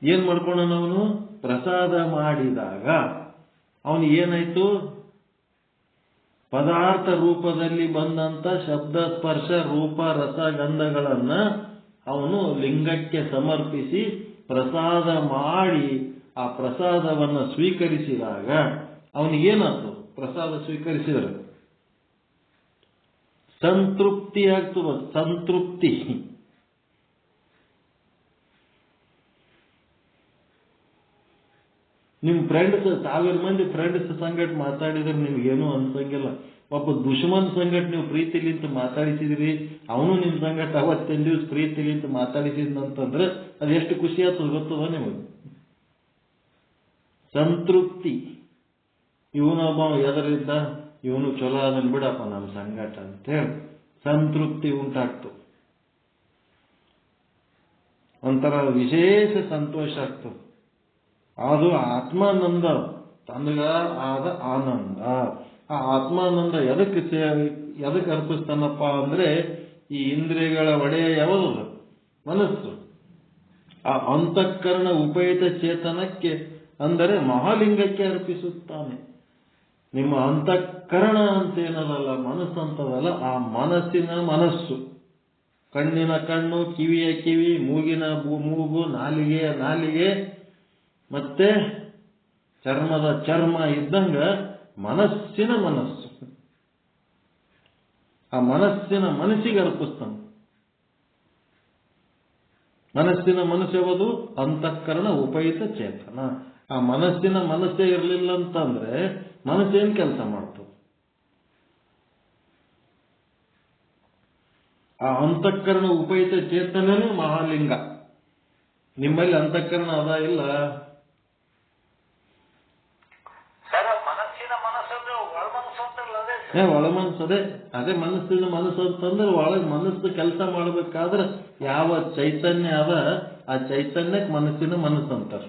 ಏನ್ ಮಾಡ್ಕೊಂಡನ ಅವನು ಪ್ರಸಾದ ಮಾಡಿದಾಗ ಅವನು ಏನಾಯ್ತು, ಪದಾರ್ಥ ರೂಪದಲ್ಲಿ ಬಂದಂತ ಶಬ್ದ ಸ್ಪರ್ಶ ರೂಪ ರಸ ಗಂಧಗಳನ್ನ ಅವನು ಲಿಂಗಕ್ಕೆ ಸಮರ್ಪಿಸಿ ಪ್ರಸಾದ ಮಾಡಿ ಆ ಪ್ರಸಾದವನ್ನು ಸ್ವೀಕರಿಸಿದಾಗ ಅವನಿಗೇನಾಯ್ತು, ಪ್ರಸಾದ ಸ್ವೀಕರಿಸಿದ್ರೆ ಸಂತೃಪ್ತಿ ಆಗ್ತದ. ಸಂತೃಪ್ತಿ. ನಿಮ್ ಫ್ರೆಂಡ್ಸ್ 1000 ಮಂದಿ ಫ್ರೆಂಡ್ಸ್ ಸಂಗಟ್ ಮಾತಾಡಿದ್ರೆ ನಿಮ್ಗೇನು ಅನ್ಸಂಗಿಲ್ಲ. ಒಬ್ಬ ದುಶ್ಮನ್ ಸಂಗಟ್ ನೀವು ಪ್ರೀತಿಲಿಂತ ಮಾತಾಡಿಸಿದ್ರಿ, ಅವನು ನಿಮ್ ಸಂಗಟ್ ಅವತ್ತಿನ ದಿವಸ ಪ್ರೀತಿಲಿಂತ ಮಾತಾಡಿಸಿದ್ನಂತಂದ್ರೆ ಅದು ಎಷ್ಟು ಖುಷಿ ಆಗ್ತದೆ ಗೊತ್ತದ ನಿಮಗೆ. ಸಂತೃಪ್ತಿ. ಇವನೊಬ್ಬ ಎದರಿದ್ದ, ಇವನು ಚಲೋ ಅದನ್ ಬಿಡಪ್ಪ ನಮ್ಮ ಸಂಗಟ ಅಂತ ಹೇಳಿ ಸಂತೃಪ್ತಿ ಉಂಟಾಗ್ತು. ಒಂಥರ ವಿಶೇಷ ಸಂತೋಷ ಆಗ್ತದೆ. ಅದು ಆತ್ಮಾನಂದ, ತನಗ ಆದ ಆನಂದ. ಆ ಆತ್ಮಾನಂದ ಎದಕ್ಕೆ ಅರ್ಪಿಸ್ತಾನಪ್ಪ ಅಂದ್ರೆ ಈ ಇಂದ್ರಿಯಗಳ ಒಡೆಯ ಯಾವುದು? ಮನಸ್ಸು. ಆ ಅಂತಃಕರಣ ಉಪಯುಕ್ತ ಚೇತನಕ್ಕೆ ಅಂದರೆ ಮಹಾಲಿಂಗಕ್ಕೆ ಅರ್ಪಿಸುತ್ತಾನೆ. ನಿಮ್ಮ ಅಂತಃಕರಣ ಅಂತೇನದಲ್ಲ, ಮನಸ್ಸು ಅಂತದಲ್ಲ, ಆ ಮನಸ್ಸಿನ ಮನಸ್ಸು. ಕಣ್ಣಿನ ಕಣ್ಣು, ಕಿವಿಯ ಕಿವಿ, ಮೂಗಿನ ಮೂಗು, ನಾಲಿಗೆಯ ನಾಲಿಗೆ, ಮತ್ತೆ ಚರ್ಮದ ಚರ್ಮ ಇದ್ದಂಗ ಮನಸ್ಸಿನ ಮನಸ್ಸು. ಆ ಮನಸ್ಸಿನ ಮನಸ್ಸಿಗೆ ಅರ್ಪಿಸ್ತಾನೆ. ಮನಸ್ಸಿನ ಮನಸ್ಸು ಯಾವುದು? ಅಂತಃಕರಣ ಉಪಯುಕ್ತ ಚೇತನ. ಆ ಮನಸ್ಸಿನ ಮನಸ್ಸೇ ಇರಲಿಲ್ಲ ಅಂತಂದ್ರೆ ಮನಸ್ಸೇನು ಕೆಲಸ ಮಾಡ್ತದೆ? ಆ ಅಂತಃಕರಣ ಉಪಯುಕ್ತ ಚೇತನನೇ ಮಹಾಲಿಂಗ. ನಿಮ್ಮಲ್ಲಿ ಅಂತಃಕರಣ ಅದ ಇಲ್ಲ? ಒಳಮನಸ್ಸು. ಅದೇ ಮನಸ್ಸಿನ ಮನಸ್ಸು ಅಂತಂದ್ರೆ ಒಳಗೆ ಮನಸ್ಸು ಕೆಲಸ ಮಾಡಬೇಕಾದ್ರೆ ಯಾವ ಚೈತನ್ಯ ಅದ ಆ ಚೈತನ್ಯಕ್ಕೆ ಮನಸ್ಸಿನ ಮನಸ್ಸು ಅಂತಾರೆ.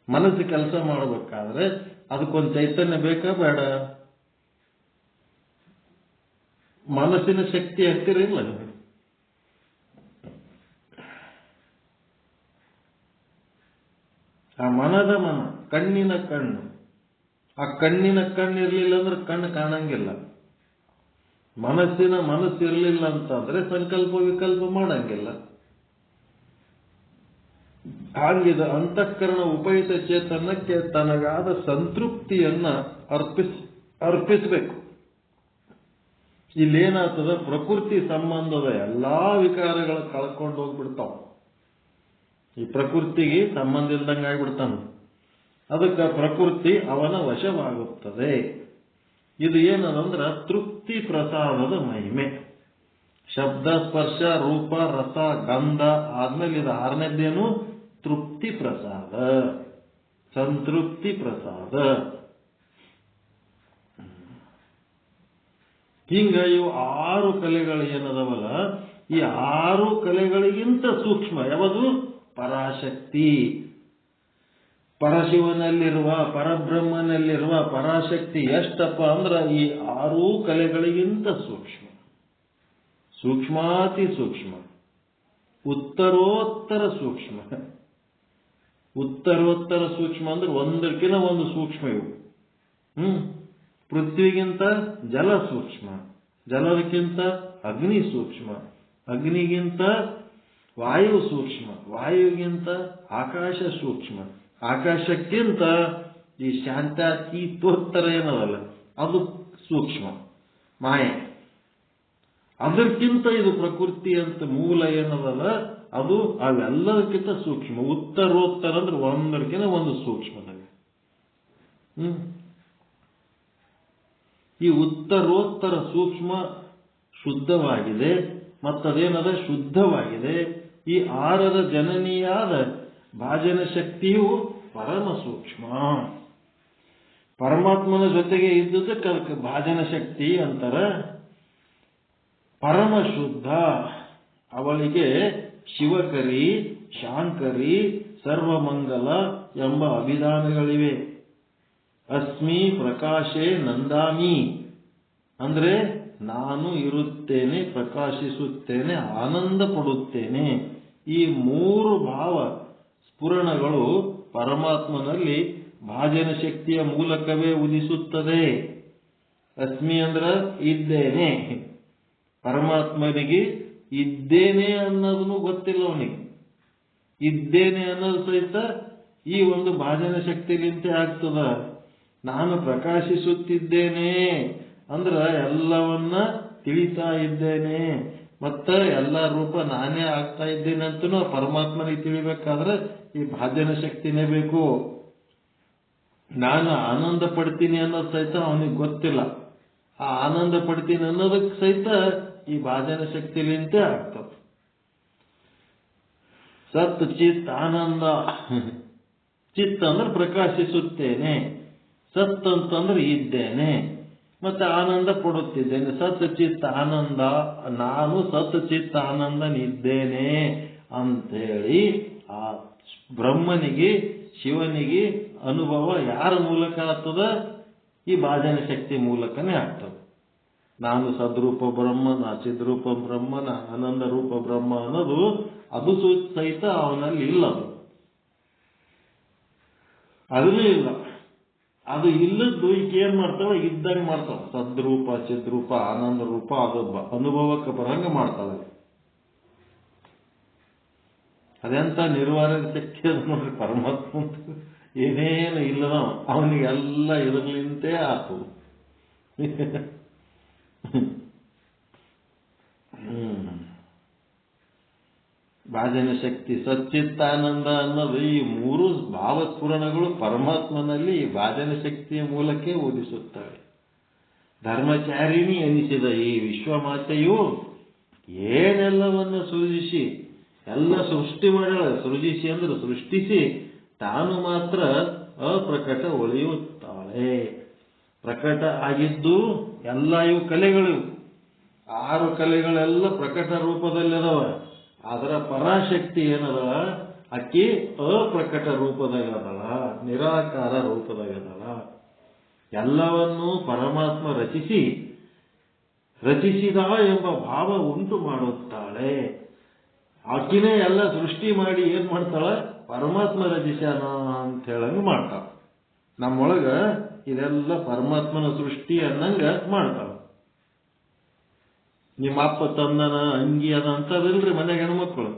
ಮನಸ್ಸು ಕೆಲಸ ಮಾಡಬೇಕಾದ್ರೆ ಅದಕ್ಕೊಂದು ಚೈತನ್ಯ ಬೇಕಾ ಬೇಡ? ಮನಸ್ಸಿನ ಶಕ್ತಿ ಅಂತಿರಲಿಲ್ಲ. ಆ ಮನದ ಮನ, ಕಣ್ಣಿನ ಕಣ್ಣು. ಆ ಕಣ್ಣಿನ ಕಣ್ಣು ಇರಲಿಲ್ಲ ಅಂದ್ರೆ ಕಣ್ಣು ಕಾಣಂಗಿಲ್ಲ. ಮನಸ್ಸಿನ ಮನಸ್ಸು ಇರಲಿಲ್ಲ ಅಂತಂದ್ರೆ ಸಂಕಲ್ಪ ವಿಕಲ್ಪ ಮಾಡಂಗಿಲ್ಲ. ಹಾಗಿದ ಅಂತಃಕರಣ ಉಪಯುಕ್ತ ಚೇತನಕ್ಕೆ ತನಗಾದ ಸಂತೃಪ್ತಿಯನ್ನ ಅರ್ಪಿಸಬೇಕು. ಇಲ್ಲೇನಾಗ್ತದ, ಪ್ರಕೃತಿ ಸಂಬಂಧದ ಎಲ್ಲಾ ವಿಕಾರಗಳು ಕಳ್ಕೊಂಡು ಹೋಗ್ಬಿಡ್ತಾವ. ಈ ಪ್ರಕೃತಿಗೆ ಸಂಬಂಧ ಇಲ್ದಂಗೆ ಆಗ್ಬಿಡ್ತಾನೆ. ಅದಕ್ಕೆ ಪ್ರಕೃತಿ ಅವನ ವಶವಾಗುತ್ತದೆ. ಇದು ಏನದಂದ್ರ ತೃಪ್ತಿ ಪ್ರಸಾದದ ಮಹಿಮೆ. ಶಬ್ದ, ಸ್ಪರ್ಶ, ರೂಪ, ರಸ, ಗಂಧ ಆದ್ಮೇಲೆ ಇದು 6ನೇದ್ದೇನು ತೃಪ್ತಿ ಪ್ರಸಾದ, ಸಂತೃಪ್ತಿ ಪ್ರಸಾದ. ಹಿಂಗ ಇವು 6 ಕಲೆಗಳು ಏನದವಲ್ಲ, ಈ 6 ಕಲೆಗಳಿಗಿಂತ ಸೂಕ್ಷ್ಮ ಯಾವುದು? ಪರಾಶಕ್ತಿ. ಪರಶಿವನಲ್ಲಿರುವ, ಪರಬ್ರಹ್ಮನಲ್ಲಿರುವ ಪರಾಶಕ್ತಿ ಎಷ್ಟಪ್ಪ ಅಂದ್ರ ಈ 6 ಕಲೆಗಳಿಗಿಂತ ಸೂಕ್ಷ್ಮ, ಸೂಕ್ಷ್ಮಾತಿ ಸೂಕ್ಷ್ಮ, ಉತ್ತರೋತ್ತರ ಸೂಕ್ಷ್ಮ. ಉತ್ತರೋತ್ತರ ಸೂಕ್ಷ್ಮ ಅಂದ್ರೆ ಒಂದಕ್ಕಿಂತ ಒಂದು ಸೂಕ್ಷ್ಮ ಇವು. ಪೃಥ್ವಿಗಿಂತ ಜಲ ಸೂಕ್ಷ್ಮ, ಜಲದಕ್ಕಿಂತ ಅಗ್ನಿ ಸೂಕ್ಷ್ಮ, ಅಗ್ನಿಗಿಂತ ವಾಯು ಸೂಕ್ಷ್ಮ, ವಾಯುಗಿಂತ ಆಕಾಶ ಸೂಕ್ಷ್ಮ, ಆಕಾಶಕ್ಕಿಂತ ಈ ಶಾಂತಾತೀತೋತ್ತರ ಏನದಲ್ಲ ಅದು ಸೂಕ್ಷ್ಮ ಮಾಯೆ. ಅದಕ್ಕಿಂತ ಇದು ಪ್ರಕೃತಿ ಅಂತ ಮೂಲ ಏನದಲ್ಲ ಅದು ಅವೆಲ್ಲದಕ್ಕಿಂತ ಸೂಕ್ಷ್ಮ. ಉತ್ತರೋತ್ತರ ಅಂದ್ರೆ ಒಂದಕ್ಕಿಂತ ಒಂದು ಸೂಕ್ಷ್ಮದಲ್ಲಿ. ಈ ಉತ್ತರೋತ್ತರ ಸೂಕ್ಷ್ಮ ಶುದ್ಧವಾಗಿದೆ, ಮತ್ತದೇನದ ಶುದ್ಧವಾಗಿದೆ. ಈ 6ರ ಜನನಿಯಾದ ಭಾಜನ ಶಕ್ತಿಯು ಪರಮ ಸೂಕ್ಷ್ಮ. ಪರಮಾತ್ಮನ ಜೊತೆಗೆ ಇದ್ದುದಕ್ಕೆ ಅದಕ್ಕೆ ಭಾಜನ ಶಕ್ತಿ ಅಂತಾರ. ಪರಮ ಶುದ್ಧ. ಅವಳಿಗೆ ಶಿವಕರಿ, ಶಾಂಕರಿ, ಸರ್ವಮಂಗಲ ಎಂಬ ಅಭಿಧಾನಗಳಿವೆ. ಅಸ್ಮಿ ಪ್ರಕಾಶೇ ನಂದಾಮಿ ಅಂದ್ರೆ ನಾನು ಇರುತ್ತೇನೆ, ಪ್ರಕಾಶಿಸುತ್ತೇನೆ, ಆನಂದ ಪಡುತ್ತೇನೆ. ಈ 3 ಭಾವ ಸ್ಫುರಣಗಳು ಪರಮಾತ್ಮನಲ್ಲಿ ಭಾಜನ ಶಕ್ತಿಯ ಮೂಲಕವೇ ಉದಿಸುತ್ತದೆ. ಅಸ್ಮಿ ಅಂದ್ರ ಇದ್ದೇನೆ. ಪರಮಾತ್ಮನಿಗೆ ಇದ್ದೇನೆ ಅನ್ನೋದನ್ನು ಗೊತ್ತಿಲ್ಲ ಅವನಿಗೆ. ಇದ್ದೇನೆ ಅನ್ನೋದು ಸಹಿತ ಈ ಒಂದು ಭಾಜನ ಶಕ್ತಿಗಿಂತ ಆಗ್ತದ. ನಾನು ಪ್ರಕಾಶಿಸುತ್ತಿದ್ದೇನೆ ಅಂದ್ರ ಎಲ್ಲವನ್ನ ತಿಳಿತಾ ಇದ್ದೇನೆ, ಮತ್ತ ಎಲ್ಲ ರೂಪ ನಾನೇ ಆಗ್ತಾ ಇದ್ದೇನೆ ಅಂತನೂ ಪರಮಾತ್ಮನಿಗೆ ತಿಳಿಬೇಕಾದ್ರೆ ಈ ಭಾಜನ ಶಕ್ತಿನೇ ಬೇಕು. ನಾನು ಆನಂದ ಪಡ್ತೀನಿ ಅನ್ನೋದು ಸಹಿತ ಅವನಿಗೆ ಗೊತ್ತಿಲ್ಲ. ಆ ಆನಂದ ಪಡ್ತೀನಿ ಅನ್ನೋದಕ್ಕೆ ಸಹಿತ ಈ ಭಾಜನ ಶಕ್ತಿಲಿಂತೆ ಆಗ್ತದೆ. ಸತ್ ಚಿತ್ ಆನಂದ. ಚಿತ್ ಅಂದ್ರೆ ಪ್ರಕಾಶಿಸುತ್ತೇನೆ, ಸತ್ ಅಂತಂದ್ರೆ ಇದ್ದೇನೆ, ಮತ್ತೆ ಆನಂದ ಪಡುತ್ತಿದ್ದೇನೆ. ಸತ್ ಚಿತ್ ಆನಂದ, ನಾನು ಸತ್ ಚಿತ್ ಆನಂದನಿದ್ದೇನೆ ಅಂತೇಳಿ ಆ ಬ್ರಹ್ಮನಿಗೆ, ಶಿವನಿಗೆ ಅನುಭವ ಯಾರ ಮೂಲಕ ಆಗ್ತದ? ಈ ಭಾಜನ ಶಕ್ತಿ ಮೂಲಕನೇ ಆಗ್ತದೆ. ನಾನು ಸದ್ರೂಪ ಬ್ರಹ್ಮ, ನಾ ಚಿದ್ರೂಪ ಬ್ರಹ್ಮ, ನಾ ಆನಂದ ರೂಪ ಬ್ರಹ್ಮ ಅನ್ನೋದು ಅದು ಸಹಿತ ಅವನಲ್ಲಿ ಇಲ್ಲ. ಅದೂ ಇಲ್ಲ. ಅದು ಇಲ್ಲದ್ದು ಈಗ ಏನ್ ಮಾಡ್ತಾಳೆ? ಇದ್ದಂಗೆ ಮಾಡ್ತಾಳೆ. ಸದ್ರೂಪ, ಚಿದ್ರೂಪ, ಆನಂದ ರೂಪ ಅದು ಅನುಭವಕ್ಕೆ ಬರಂಗ ಮಾಡ್ತಾಳೆ. ಅದೆಂತ ನಿರ್ವಾಹಕ ಶಕ್ತಿ ಅದು ನೋಡ್ರಿ. ಪರಮಾತ್ಮ ಏನೇನು ಇಲ್ಲದ ಅವನಿಗೆಲ್ಲ ಇರಲಿಂತೆ ಆತು. ಭಾಜನ ಶಕ್ತಿ, ಸಚ್ಚಿತ್ತಾನಂದ ಅನ್ನೋದು ಈ 3 ಭಾವಸ್ಫುರಣಗಳು ಪರಮಾತ್ಮನಲ್ಲಿ ಈ ಭಾಜನ ಶಕ್ತಿಯ ಮೂಲಕ ಓದಿಸುತ್ತವೆ. ಧರ್ಮಚಾರಿಣಿ ಎನಿಸಿದ ಈ ವಿಶ್ವಮಾತೆಯು ಏನೆಲ್ಲವನ್ನು ಸೃಜಿಸಿ, ಎಲ್ಲ ಸೃಷ್ಟಿ ಮಾಡಳ. ಸೃಜಿಸಿ ಅಂದ್ರೆ ಸೃಷ್ಟಿಸಿ, ತಾನು ಮಾತ್ರ ಅಪ್ರಕಟ ಉಳಿಯುತ್ತಾಳೆ. ಪ್ರಕಟ ಆಗಿದ್ದು ಎಲ್ಲ ಇವು ಕಲೆಗಳು, 6 ಕಲೆಗಳೆಲ್ಲ ಪ್ರಕಟ ರೂಪದಲ್ಲಿದಾವ. ಅದರ ಪರಾಶಕ್ತಿ ಏನದಳ? ಅಕ್ಕಿ ಅಪ್ರಕಟ ರೂಪದಾಗದಳ, ನಿರಾಕಾರ ರೂಪದಾಗದಳ. ಎಲ್ಲವನ್ನೂ ಪರಮಾತ್ಮ ರಚಿಸಿದ ಎಂಬ ಭಾವ ಉಂಟು ಮಾಡುತ್ತಾಳೆ. ಆಕಿನೇ ಎಲ್ಲ ಸೃಷ್ಟಿ ಮಾಡಿ ಏನ್ ಮಾಡ್ತಾಳ? ಪರಮಾತ್ಮ ರಚಿಸ್ಯಾನ ಅಂತ ಹೇಳಂಗ ಮಾಡ್ತಾಳ. ನಮ್ಮೊಳಗ ಇದೆಲ್ಲ ಪರಮಾತ್ಮನ ಸೃಷ್ಟಿ ಅನ್ನಂಗ ಮಾಡ್ತಾಳ. ನಿಮ್ಮ ಅಪ್ಪ ತಂದನ ಅಂಗಿ ಅದ ಅಂತದಿಲ್ರಿ ಮನೆಗೆ ಹೆಣ್ಮಕ್ಳು.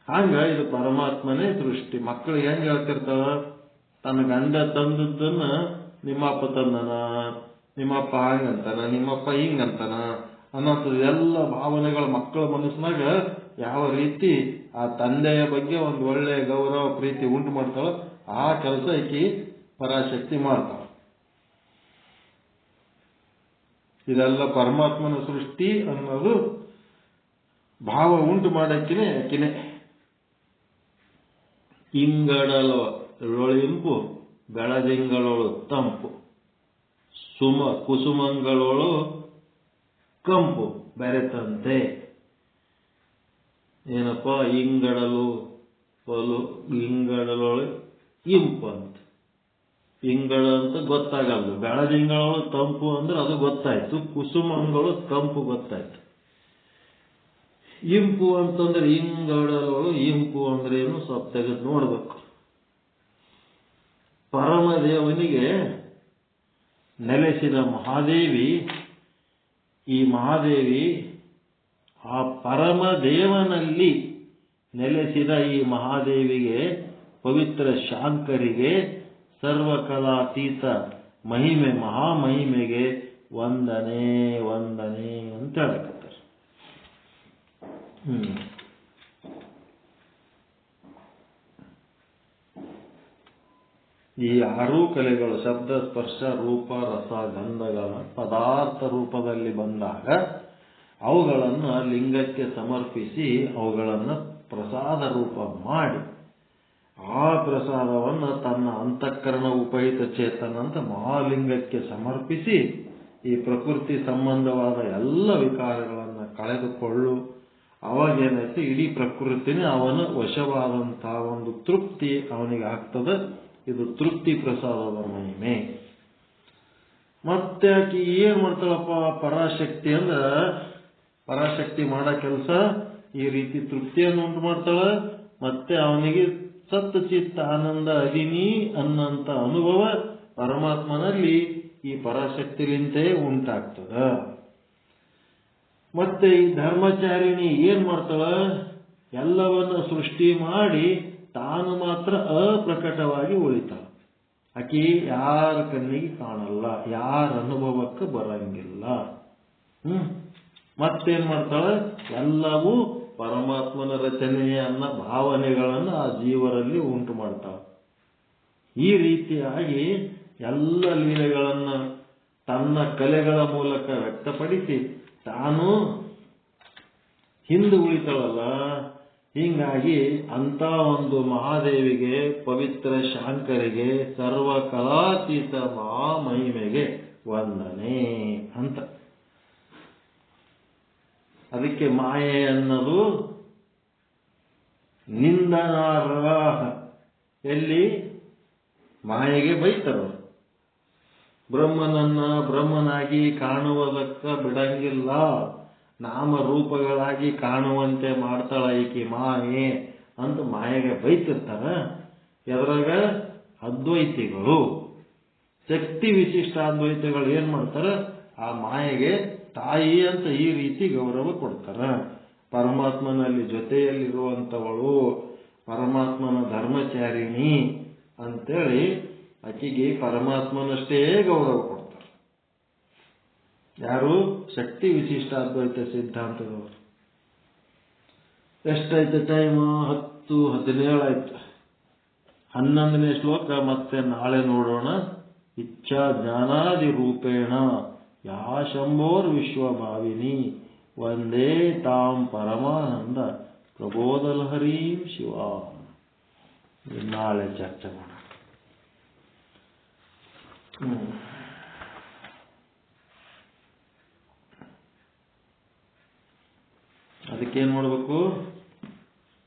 ಹಂಗ ಇದು ಪರಮಾತ್ಮನೇ ಸೃಷ್ಟಿ. ಮಕ್ಕಳಿಗೆ ಹೆಂಗ್ ಹೇಳ್ತಿರ್ತಾವ? ತನ್ನ ಗಂಡ ತಂದದ್ದನ್ನ ನಿಮ್ಮಪ್ಪ ತಂದನ, ನಿಮ್ಮಪ್ಪ ಹಂಗಂತಾನ, ನಿಮ್ಮಪ್ಪ ಹಿಂಗಂತಾನ ಅನ್ನೋದು ಎಲ್ಲ ಭಾವನೆಗಳ ಮಕ್ಕಳ ಮನಸ್ಸಿನಾಗ ಯಾವ ರೀತಿ ಆ ತಂದೆಯ ಬಗ್ಗೆ ಒಂದು ಒಳ್ಳೆಯ ಗೌರವ ಪ್ರೀತಿ ಉಂಟು ಮಾಡ್ತಾಳೋ ಆ ಕೆಲಸ ಈಕಿ ಪರಾಶಕ್ತಿ ಮಾಡ್ತಾಳ. ಇದೆಲ್ಲ ಪರಮಾತ್ಮನ ಸೃಷ್ಟಿ ಅನ್ನೋದು ಭಾವ ಉಂಟು ಮಾಡಕ್ಕಿನೇ ಆಕಿನೇ. ಇಂಗಡಲೊಳಿಂಪು ಬೆಳದಿಂಗಳೊಳು ತಂಪು ಕುಸುಮಂಗಳೊಳು ಕಂಪು ಬೆರೆತಂತೆ. ಏನಪ್ಪ ಇಂಗಡಲೊಳು ಇಂಪು ಅಂತ, ಇಂಗಳ ಅಂತ ಗೊತ್ತಾಗಲ್ಲ. ಬೆಳದಿಂಗಳೊಳು ತಂಪು ಅಂದ್ರೆ ಅದು ಗೊತ್ತಾಯ್ತು, ಕುಸುಮಂಗಳು ಕಂಪು ಗೊತ್ತಾಯ್ತು. ಇಂಪು ಅಂತಂದ್ರೆ ಇಂಗಡಲೊಳು ಇಂಪು ಅಂದ್ರೆ ಏನು ಸ್ವಲ್ಪ ತೆಗೆದು ನೋಡ್ಬೇಕು. ಪರಮದೇವನಿಗೆ ನೆಲೆಸಿದ ಮಹಾದೇವಿ, ಈ ಮಹಾದೇವಿ ಆ ಪರಮದೇವನಲ್ಲಿ ನೆಲೆಸಿದ ಈ ಮಹಾದೇವಿಗೆ, ಪವಿತ್ರ ಶಾಂಕರಿಗೆ, ಸರ್ವಕಲಾತೀತ ಮಹಿಮೆ ಮಹಾಮಹಿಮೆಗೆ ವಂದನೆ ವಂದನೆ ಅಂತ ಹೇಳಕತ್ತಾರೆ. ಈ ಆರೂ ಕಲೆಗಳು ಶಬ್ದ ಸ್ಪರ್ಶ ರೂಪ ರಸ ಗಂಧಗಳ ಪದಾರ್ಥ ರೂಪದಲ್ಲಿ ಬಂದಾಗ ಅವುಗಳನ್ನು ಲಿಂಗಕ್ಕೆ ಸಮರ್ಪಿಸಿ ಅವುಗಳನ್ನು ಪ್ರಸಾದ ರೂಪ ಮಾಡಿ ಆ ಪ್ರಸಾದವನ್ನು ತನ್ನ ಅಂತಃಕರಣ ಉಪಹಿತ ಚೇತನ ಅಂತ ಮಹಾಲಿಂಗಕ್ಕೆ ಸಮರ್ಪಿಸಿ ಈ ಪ್ರಕೃತಿ ಸಂಬಂಧವಾದ ಎಲ್ಲ ವಿಕಾರಗಳನ್ನು ಕಳೆದುಕೊಳ್ಳು. ಅವಾಗೇನಾಯ್ತು, ಇಡೀ ಪ್ರಕೃತಿನೇ ಅವನ ವಶವಾದಂತಹ ಒಂದು ತೃಪ್ತಿ ಅವನಿಗೆ ಆಗ್ತದೆ. ಇದು ತೃಪ್ತಿ ಪ್ರಸಾದದ ಮಹಿಮೆ. ಮತ್ತೆ ಆಕಿ ಏನ್ ಮಾಡ್ತಾಳಪ್ಪ ಪರಾಶಕ್ತಿ ಅಂದ್ರ, ಪರಾಶಕ್ತಿ ಮಾಡೋ ಕೆಲಸ ಈ ರೀತಿ ತೃಪ್ತಿಯನ್ನು ಉಂಟು ಮಾಡ್ತಾಳ. ಮತ್ತೆ ಅವನಿಗೆ ಸತ್ ಚಿತ್ತ ಆನಂದ ಅದಿನಿ ಅನ್ನಂತ ಅನುಭವ ಪರಮಾತ್ಮನಲ್ಲಿ ಈ ಪರಾಶಕ್ತಿಲಿಂತೆ ಉಂಟಾಗ್ತದ. ಮತ್ತೆ ಈ ಧರ್ಮಚಾರಿಣಿ ಏನ್ ಮಾಡ್ತಾಳ, ಎಲ್ಲವನ್ನ ಸೃಷ್ಟಿ ಮಾಡಿ ತಾನು ಮಾತ್ರ ಅಪ್ರಕಟವಾಗಿ ಉಳಿತಾಳ. ಆಕಿ ಯಾರ ಕಣ್ಣಿಗೆ ಕಾಣಲ್ಲ, ಯಾರ ಅನುಭವಕ್ಕೆ ಬರಂಗಿಲ್ಲ. ಮತ್ತೇನ್ ಮಾಡ್ತಾಳ, ಎಲ್ಲವೂ ಪರಮಾತ್ಮನ ರಚನೆಯ ಅನ್ನೋ ಭಾವನೆಗಳನ್ನು ಆ ಜೀವರಲ್ಲಿ ಉಂಟು ಮಾಡ್ತಾಳ. ಈ ರೀತಿಯಾಗಿ ಎಲ್ಲ ಲೀಲೆಗಳನ್ನ ತನ್ನ ಕಲೆಗಳ ಮೂಲಕ ವ್ಯಕ್ತಪಡಿಸಿ ತಾನು ಹಿಂದೆ ಉಳಿತಾಳಲ್ಲ. ಹೀಗಾಗಿ ಅಂತ ಒಂದು ಮಹಾದೇವಿಗೆ, ಪವಿತ್ರ ಶಾಂಕರಿಗೆ, ಸರ್ವ ಕಲಾತೀತ ಮಹಾಮಹಿಮೆಗೆ ವಂದನೆ ಅಂತ. ಅದಕ್ಕೆ ಮಾಯೆ ಅನ್ನೋದು ನಿಂದನಾರ್ಹ. ಎಲ್ಲಿ ಮಾಯೆಗೆ ಬೈತರು. ಬ್ರಹ್ಮನನ್ನ ಬ್ರಹ್ಮನಾಗಿ ಕಾಣುವುದಕ್ಕ ಬಿಡಂಗಿಲ್ಲ, ನಾಮರೂಪಗಳಾಗಿ ಕಾಣುವಂತೆ ಮಾಡ್ತಾಳ ಈಕಿ ಮಾಯೆ ಅಂತ ಮಾಯೆಗೆ ಬೈತಿರ್ತಾರ. ಎದ್ರಾಗ ಅದ್ವೈತಿಗಳು, ಶಕ್ತಿ ವಿಶಿಷ್ಟ ಅದ್ವೈತಿಗಳು ಏನ್ ಮಾಡ್ತಾರ, ಆ ಮಾಯೆಗೆ ತಾಯಿ ಅಂತ ಈ ರೀತಿ ಗೌರವ ಕೊಡ್ತಾರ. ಪರಮಾತ್ಮನಲ್ಲಿ ಜೊತೆಯಲ್ಲಿರುವಂಥವಳು, ಪರಮಾತ್ಮನ ಧರ್ಮಚಾರಿಣಿ ಅಂತೇಳಿ ಆಕೆಗೆ ಪರಮಾತ್ಮನಷ್ಟೇ ಗೌರವ ಕೊಡ್ತಾರೆ. ಯಾರು? ಶಕ್ತಿ ವಿಶಿಷ್ಟ ಅದ್ವೈತ ಸಿದ್ಧಾಂತದವರು. ಎಷ್ಟಾಯ್ತು ಟೈಮ್? 10:17 ಆಯ್ತು. 11ನೇ ಶ್ಲೋಕ ಮತ್ತೆ ನಾಳೆ ನೋಡೋಣ. ಇಚ್ಛಾ ಜ್ಞಾನಾದಿ ರೂಪೇಣ ಯಾ ಶಂಭೋರ್ ವಿಶ್ವಭಾವಿನಿ ವಂದೇ ತಾಂ ಪರಮಾನಂದ ಪ್ರಬೋಧಲಹರೀಂ ಶಿವ. ನಾಳೆ ಚರ್ಚೆ ಮಾಡೋಣ. ಅದಕ್ಕೇನ್ ಮಾಡಬೇಕು,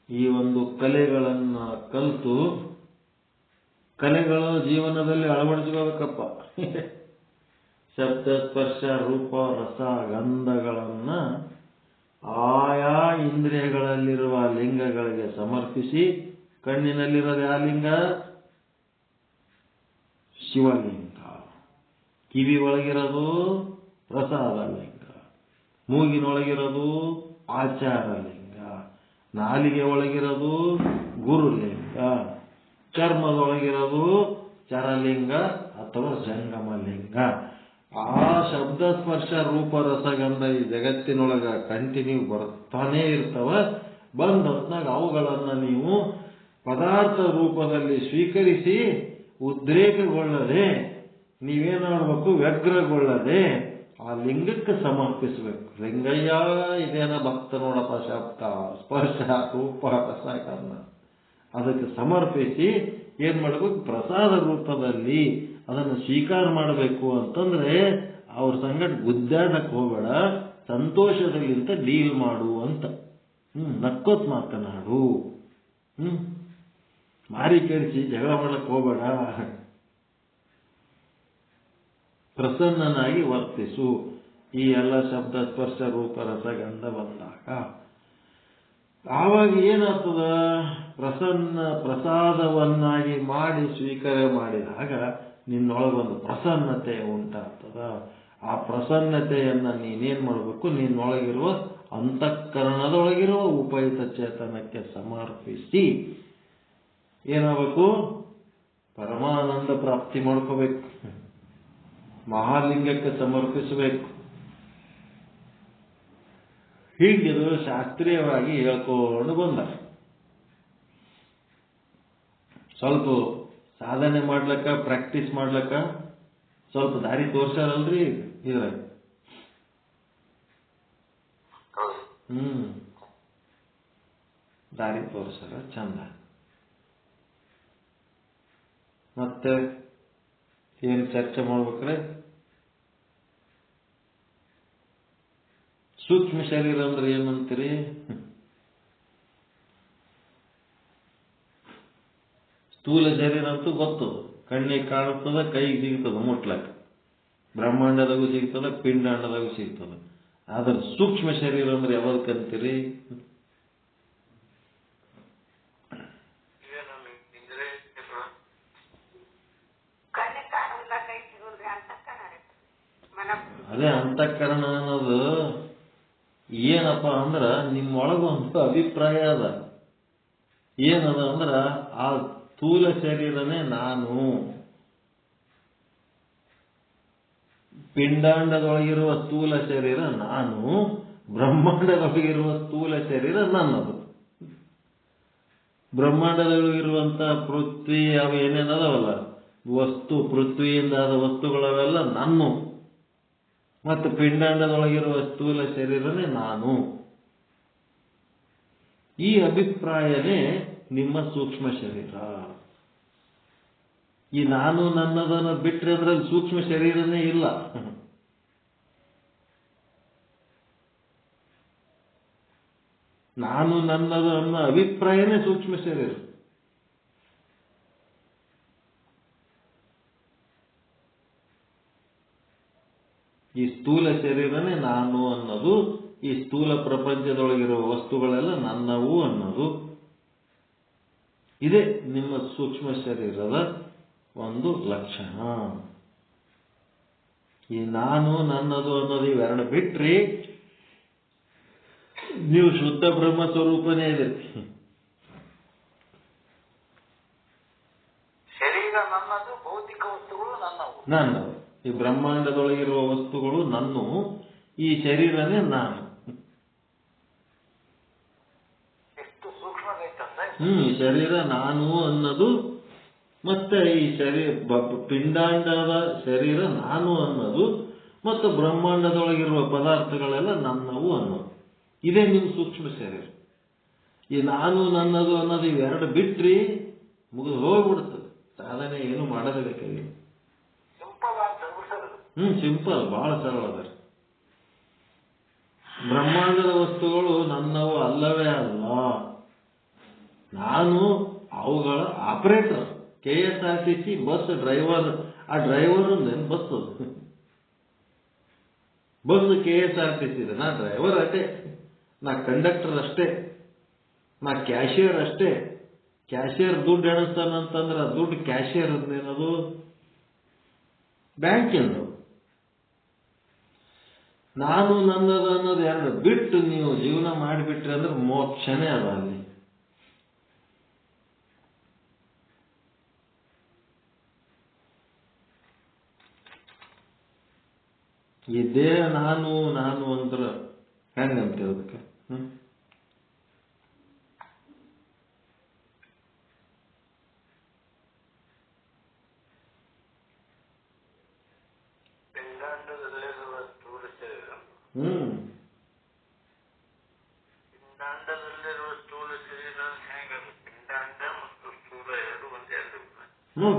ಈ ಒಂದು ಕಲೆಗಳನ್ನ ಕಲಿತು ಕಲೆಗಳ ಜೀವನದಲ್ಲಿ ಅಳವಡಿಸ್ಕೋಬೇಕಪ್ಪ. ಶಬ್ದ ಸ್ಪರ್ಶ ರೂಪ ರಸ ಗಂಧಗಳನ್ನ ಆಯಾ ಇಂದ್ರಿಯಗಳಲ್ಲಿರುವ ಲಿಂಗಗಳಿಗೆ ಸಮರ್ಪಿಸಿ, ಕಣ್ಣಿನಲ್ಲಿರೋದು ಯಾವ ಲಿಂಗ? ಶಿವಲಿಂಗ. ಕಿವಿ ಒಳಗಿರೋದು ಪ್ರಸಾದ ಲಿಂಗ, ಮೂಗಿನೊಳಗಿರೋದು ಆಚಾರ ಲಿಂಗ, ನಾಲಿಗೆ ಒಳಗಿರೋದು ಗುರುಲಿಂಗ, ಚರ್ಮದೊಳಗಿರೋದು ಚರಲಿಂಗ ಅಥವಾ ಜಂಗಮ ಲಿಂಗ. ಆ ಶಬ್ದ ಸ್ಪರ್ಶ ರೂಪ ರಸಗಂಧ ಈ ಜಗತ್ತಿನೊಳಗ ಕಂಟಿನ್ಯೂ ಬರ್ತಾನೇ ಇರ್ತವ. ಬಂದ ಹೊತ್ನಾಗ ಅವುಗಳನ್ನು ನೀವು ಪದಾರ್ಥ ರೂಪದಲ್ಲಿ ಸ್ವೀಕರಿಸಿ ಉದ್ರೇಕಗೊಳ್ಳದೆ ನೀವೇನ್ ಮಾಡಬೇಕು, ವ್ಯಗ್ರಗೊಳ್ಳದೆ ಆ ಲಿಂಗಕ್ಕೆ ಸಮರ್ಪಿಸಬೇಕು. ಲಿಂಗಯ್ಯ ಇದೇನ ಭಕ್ತ ನೋಡಪ್ಪ, ಶಬ್ದ ಸ್ಪರ್ಶ ರೂಪ ರಸಕರ್ಣ, ಅದಕ್ಕೆ ಸಮರ್ಪಿಸಿ ಏನ್ ಮಾಡಬೇಕು, ಪ್ರಸಾದ ರೂಪದಲ್ಲಿ ಅದನ್ನು ಸ್ವೀಕಾರ ಮಾಡಬೇಕು. ಅಂತಂದ್ರೆ ಅವ್ರ ಸಂಗಡ ಗುದ್ದಾಡಕ್ಕೆ ಹೋಗಬೇಡ, ಸಂತೋಷದಲ್ಲಿಂತ ಡೀಲ್ ಮಾಡು ಅಂತ. ನಕ್ಕೋತ್ ಮಾತನಾಡು, ಮಾರಿ ಕೇಳಿಸಿ ಜಗಳ ಮಾಡಕ್ಕೆ ಹೋಗಬೇಡ, ಪ್ರಸನ್ನನಾಗಿ ವರ್ತಿಸು. ಈ ಎಲ್ಲ ಶಬ್ದ ಸ್ಪರ್ಶ ರೂಪ ರಸಗಂಧ ಬಂದಾಗ ಆವಾಗ ಏನಾಗ್ತದ, ಪ್ರಸಾದವನ್ನಾಗಿ ಮಾಡಿ ಸ್ವೀಕಾರ ಮಾಡಿದಾಗ ನಿನ್ನೊಳಗೊಂದು ಪ್ರಸನ್ನತೆ ಉಂಟಾಗ್ತದ. ಆ ಪ್ರಸನ್ನತೆಯನ್ನ ನೀನೇನ್ ಮಾಡಬೇಕು, ನಿನ್ನೊಳಗಿರುವ ಅಂತಃಕರಣದೊಳಗಿರುವ ಉಪಯುಕ್ತ ಚೇತನಕ್ಕೆ ಸಮರ್ಪಿಸಿ ಏನಾಗಬೇಕು, ಪರಮಾನಂದ ಪ್ರಾಪ್ತಿ ಮಾಡ್ಕೋಬೇಕು, ಮಹಾಲಿಂಗಕ್ಕೆ ಸಮರ್ಪಿಸಬೇಕು. ಹೀಗಿದು ಶಾಸ್ತ್ರೀಯವಾಗಿ ಹೇಳ್ಕೊಂಡು ಬಂದ. ಸ್ವಲ್ಪ ಸಾಧನೆ ಮಾಡ್ಲಕ್ಕ, ಪ್ರಾಕ್ಟೀಸ್ ಮಾಡ್ಲಕ್ಕ ಸ್ವಲ್ಪ ದಾರಿ ತೋರ್ಸಾರಲ್ರಿ ಇದ್ರಾಗ. ದಾರಿ ತೋರ್ಸಾರ ಚಂದ. ಮತ್ತೆ ಏನ್ ಚರ್ಚೆ ಮಾಡ್ಬೇಕ್ರೆ, ಸೂಕ್ಷ್ಮ ಶರೀರ ಅಂದ್ರೆ ಏನಂತೀರಿ? ಸ್ಥೂಲ ಶರೀರ ಅಂತೂ ಗೊತ್ತದ, ಕಣ್ಣಿಗೆ ಕಾಣುತ್ತದ, ಕೈಗೆ ಸಿಗ್ತದ ಮುಟ್ಲಕ್ಕ, ಬ್ರಹ್ಮಾಂಡದಾಗೂ ಸಿಗ್ತದ, ಪಿಂಡಾಂಡದಾಗೂ ಸಿಗ್ತದ. ಆದ್ರೆ ಸೂಕ್ಷ್ಮ ಶರೀರ ಅಂದ್ರೆ ಯಾವ್ದಕ್ಕಂತೀರಿ? ಅದೇ ಅಂತಃಕರಣ ಅನ್ನೋದು ಏನಪ್ಪ ಅಂದ್ರ ನಿಮ್ಮೊಳಗೊಂದು ಅಭಿಪ್ರಾಯ ಅದ. ಏನದ ಅಂದ್ರ ಆ ಸ್ಥೂಲ ಶರೀರನೇ ನಾನು, ಪಿಂಡಾಂಡದೊಳಗಿರುವ ಸ್ಥೂಲ ಶರೀರ ನಾನು, ಬ್ರಹ್ಮಾಂಡದೊಳಗಿರುವ ಸ್ಥೂಲ ಶರೀರ ನನ್ನದು. ಬ್ರಹ್ಮಾಂಡದೊಳಗಿರುವಂತಹ ಪೃಥ್ವಿ ಅವು ಏನೇನದವಲ್ಲ ವಸ್ತು, ಪೃಥ್ವಿಯಿಂದ ಆದ ವಸ್ತುಗಳವೆಲ್ಲ ನಾನು, ಮತ್ತು ಪಿಂಡಾಂಡದೊಳಗಿರುವ ಸ್ಥೂಲ ಶರೀರನೇ ನಾನು. ಈ ಅಭಿಪ್ರಾಯನೇ ನಿಮ್ಮ ಸೂಕ್ಷ್ಮ ಶರೀರ. ಈ ನಾನು ನನ್ನದನ್ನು ಬಿಟ್ಟರೆ ಅದ್ರಲ್ಲಿ ಸೂಕ್ಷ್ಮ ಶರೀರನೇ ಇಲ್ಲ. ನಾನು ನನ್ನದು ಅನ್ನೋ ಅಭಿಪ್ರಾಯನೇ ಸೂಕ್ಷ್ಮ ಶರೀರ. ಈ ಸ್ಥೂಲ ಶರೀರನೇ ನಾನು ಅನ್ನೋದು, ಈ ಸ್ಥೂಲ ಪ್ರಪಂಚದೊಳಗಿರುವ ವಸ್ತುಗಳೆಲ್ಲ ನನ್ನವು ಅನ್ನೋದು, ಇದೇ ನಿಮ್ಮ ಸೂಕ್ಷ್ಮ ಶರೀರದ ಒಂದು ಲಕ್ಷಣ. ಈ ನಾನು ನನ್ನದು ಅನ್ನೋದು ಇವೆರಡು ಬಿಟ್ರಿ ನೀವು ಶುದ್ಧ ಬ್ರಹ್ಮ ಸ್ವರೂಪನೇ ಇದೆ. ಶರೀರ ನನ್ನದು, ಭೌತಿಕ ವಸ್ತುಗಳು ನನ್ನವು. ನನ್ನವು, ಈ ಬ್ರಹ್ಮಾಂಡದೊಳಗಿರುವ ವಸ್ತುಗಳು ನನ್ನು, ಈ ಶರೀರನೇ ನಾನು. ಎಷ್ಟು ಸೂಕ್ಷ್ಮಗೈತಂದ್ರೆ ಈ ಶರೀರ ನಾನು ಅನ್ನೋದು, ಮತ್ತೆ ಈ ಪಿಂಡಾಂಡದ ಶರೀರ ನಾನು ಅನ್ನೋದು, ಮತ್ತು ಬ್ರಹ್ಮಾಂಡದೊಳಗಿರುವ ಪದಾರ್ಥಗಳೆಲ್ಲ ನನ್ನವು ಅನ್ನೋದು, ಇದೇ ನಿಮ್ಮ ಸೂಕ್ಷ್ಮ ಶರೀರ. ಈ ನಾನು ನನ್ನದು ಅನ್ನೋದು ಇವೆರಡು ಬಿಟ್ರಿ ಮುಗಿದು ಹೋಗ್ಬಿಡ್ತದೆ. ಸಾಧನೆ ಏನು ಮಾಡೋದೇ ಬೇಕಾಗಿಲ್ಲ. ಸಿಂಪಲ್, ಬಹಳ ಸರಳ ಅದ. ಬ್ರಹ್ಮಾಂಡದ ವಸ್ತುಗಳು ನನ್ನವು ಅಲ್ಲವೇ ಅಲ್ಲ. ನಾನು ಅವುಗಳ ಆಪರೇಟರ್. KSRTC bus driver. ಆ ಡ್ರೈವರ್ ಬಸ್ ಬಸ್ KSRTC ಇದೆ. ನಾ ಡ್ರೈವರ್ ಅಷ್ಟೇ, ನಾ ಕಂಡಕ್ಟರ್ ಅಷ್ಟೇ, ನಾ ಕ್ಯಾಶಿಯರ್ ಅಷ್ಟೇ. ಕ್ಯಾಶಿಯರ್ ದುಡ್ಡು ಎಣಿಸ್ತಾನಂತಂದ್ರೆ ದುಡ್ಡು ಕ್ಯಾಶಿಯರ್ ಏನದು, ಬ್ಯಾಂಕಿಂದು. ನಾನು ನನ್ನದು ಅನ್ನೋದು ಎರಡು ಬಿಟ್ಟು ನೀವು ಜೀವನ ಮಾಡಿಬಿಟ್ರಿ ಅಂದ್ರೆ ಮೋಕ್ಷನೇ ಅದ ಅಲ್ಲಿ. ಇದೇ ನಾನು ನಾನು ಅಂದ್ರೆ ಹೆಂಗಂತೀವಿ ಅದಕ್ಕೆ? ಪಿಂಡಾಂಡದಲ್ಲಿರುವ ಸ್ಥೂಲ ಶರೀರ ಪಿಂಡಾಂಡದಲ್ಲಿರುವ ಸ್ಥೂಲ ಶರೀರ ಹೇಗದು? ಪಿಂಡಾಂಡ ಮತ್ತು ಸ್ಥೂಲ ಎರಡು ಒಂದೇ ಅಲ್ಲ?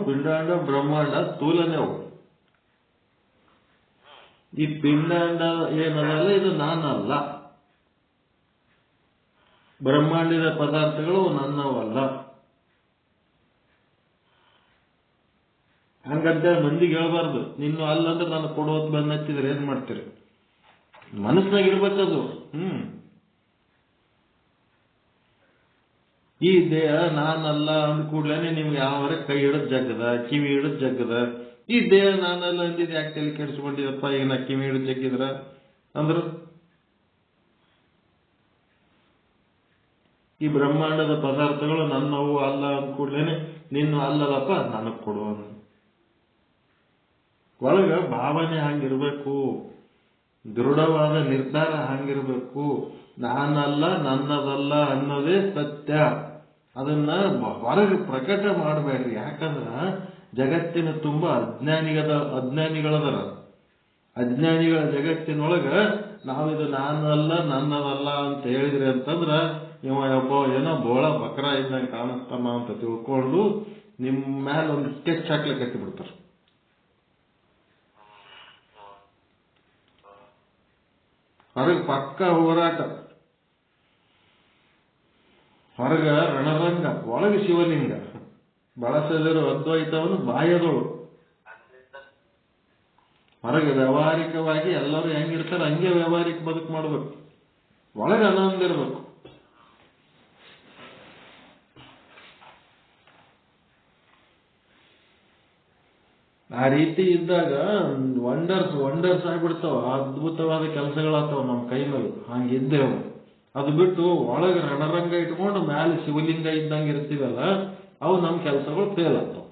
ಪಿಂಡಾಂಡ ಬ್ರಹ್ಮಾಂಡ ಸ್ಥೂಲನೇ ಅವು. ಈ ಪಿಂಡಾಂಡ ಏನದಲ್ಲ ಇದು ನಾನಲ್ಲ. ಬ್ರಹ್ಮಾಂಡದ ಪದಾರ್ಥಗಳು ನನ್ನವಲ್ಲ. ಹಂಗಂತೇಳಿ ಮಂದಿಗೆ ಹೇಳ್ಬಾರ್ದು. ನಿನ್ನ ಅಲ್ಲಂದ್ರೆ ನಾನು ಕೊಡೋತ್ ಬಂದು ಹಚ್ಚಿದ್ರೆ ಏನ್ ಮಾಡ್ತೀರಿ? ಮನಸ್ಸಿನಾಗ ಇರ್ಬೇಕದು. ಈ ದೇಹ ನಾನಲ್ಲ ಅಂದ ಕೂಡ್ಲೇನೆ ನಿಮ್ಗೆ ಯಾವರ ಕೈ ಹಿಡಿದ್ ಜಗ್ಗದ, ಕಿವಿ ಹಿಡಿದ್ ಜಗ್ಗದ. ಈ ದೇಹ ನಾನಲ್ಲ ಅಂದಿದ್ ಯಾಕೆ ತಲೆ ಕೆಡಿಸ್ಕೊಂಡಿದಪ್ಪ, ಈಗ ನಾ ಕಿವಿ ಹಿಡಿದ್ ಜಗ್ಗಿದ್ರ ಅಂದ್ರು. ಈ ಬ್ರಹ್ಮಾಂಡದ ಪದಾರ್ಥಗಳು ನನ್ನವು ಅಲ್ಲ ಅಂದ ಕೂಡ್ಲೇನೆ ನಿನ್ನ ಅಲ್ಲದಪ್ಪ ನನಗ್ ಕೊಡು. ಒಳಗ ಭಾವನೆ ಹಂಗಿರ್ಬೇಕು, ದೃಢವಾದ ನಿರ್ಧಾರ ಹಂಗಿರ್ಬೇಕು. ನಾನಲ್ಲ ನನ್ನದಲ್ಲ ಅನ್ನೋದೇ ಸತ್ಯ. ಅದನ್ನ ಹೊರಗೆ ಪ್ರಕಟ ಮಾಡಬೇಡ್ರಿ. ಯಾಕಂದ್ರ ಜಗತ್ತಿನ ತುಂಬಾ ಅಜ್ಞಾನಿಗಳದರ. ಅಜ್ಞಾನಿಗಳ ಜಗತ್ತಿನೊಳಗ ನಾವಿದು ನಾನಲ್ಲ ನನ್ನದಲ್ಲ ಅಂತ ಹೇಳಿದ್ರಿ ಅಂತಂದ್ರ ಇವ ಒಬ್ಬ ಏನೋ ಬೋಳ ಬಕ್ರ ಇದ್ದಂಗೆ ಕಾಣಿಸ್ತಾನ ಅಂತ ತಿಳ್ಕೊಂಡು ನಿಮ್ ಮ್ಯಾಲ ಒಂದು ಸ್ಕೆಚ್ ಹಾಕ್ಲಿಕ್ಕೆ ಹತ್ತಿ ಬಿಡ್ತಾರ. ಹೊರಗೆ ಪಕ್ಕ ಹೋರಾಟ, ಹೊರಗ ರಣರಂಗ, ಒಳಗೆ ಶಿವಲಿಂಗ. ಬಳಸದಿರೋ ಅದ್ವೈತವನ್ನು ಬಾಹ್ಯದೋಳು. ಹೊರಗೆ ವ್ಯಾವಹಾರಿಕವಾಗಿ ಎಲ್ಲರೂ ಹೆಂಗಿರ್ತಾರೆ ಹಂಗೆ ವ್ಯಾವಹಾರಿಕ ಬದುಕು ಮಾಡ್ಬೇಕು. ಒಳಗೆ ಆನಂದ ಇರ್ಬೇಕು. ಆ ರೀತಿ ಇದ್ದಾಗ ವಂಡರ್ಸ್ ಆಗ್ಬಿಡ್ತಾವ. ಅದ್ಭುತವಾದ ಕೆಲಸಗಳಾಗ್ತಾವ ನಮ್ಮ ಕೈ ಮೇಲೆ. ಹಂಗಿದ್ದೇವು. ಅದು ಬಿಟ್ಟು ಒಳಗೆ ರಣರಂಗ ಇಟ್ಕೊಂಡು ಮ್ಯಾಲೆ ಶಿವಲಿಂಗ ಇದ್ದಂಗೆ ಇರ್ತೀವಲ್ಲ, ಅವು ನಮ್ಮ ಕೆಲಸಗಳು ಫೇಲ್ ಆಗ್ತಾವ.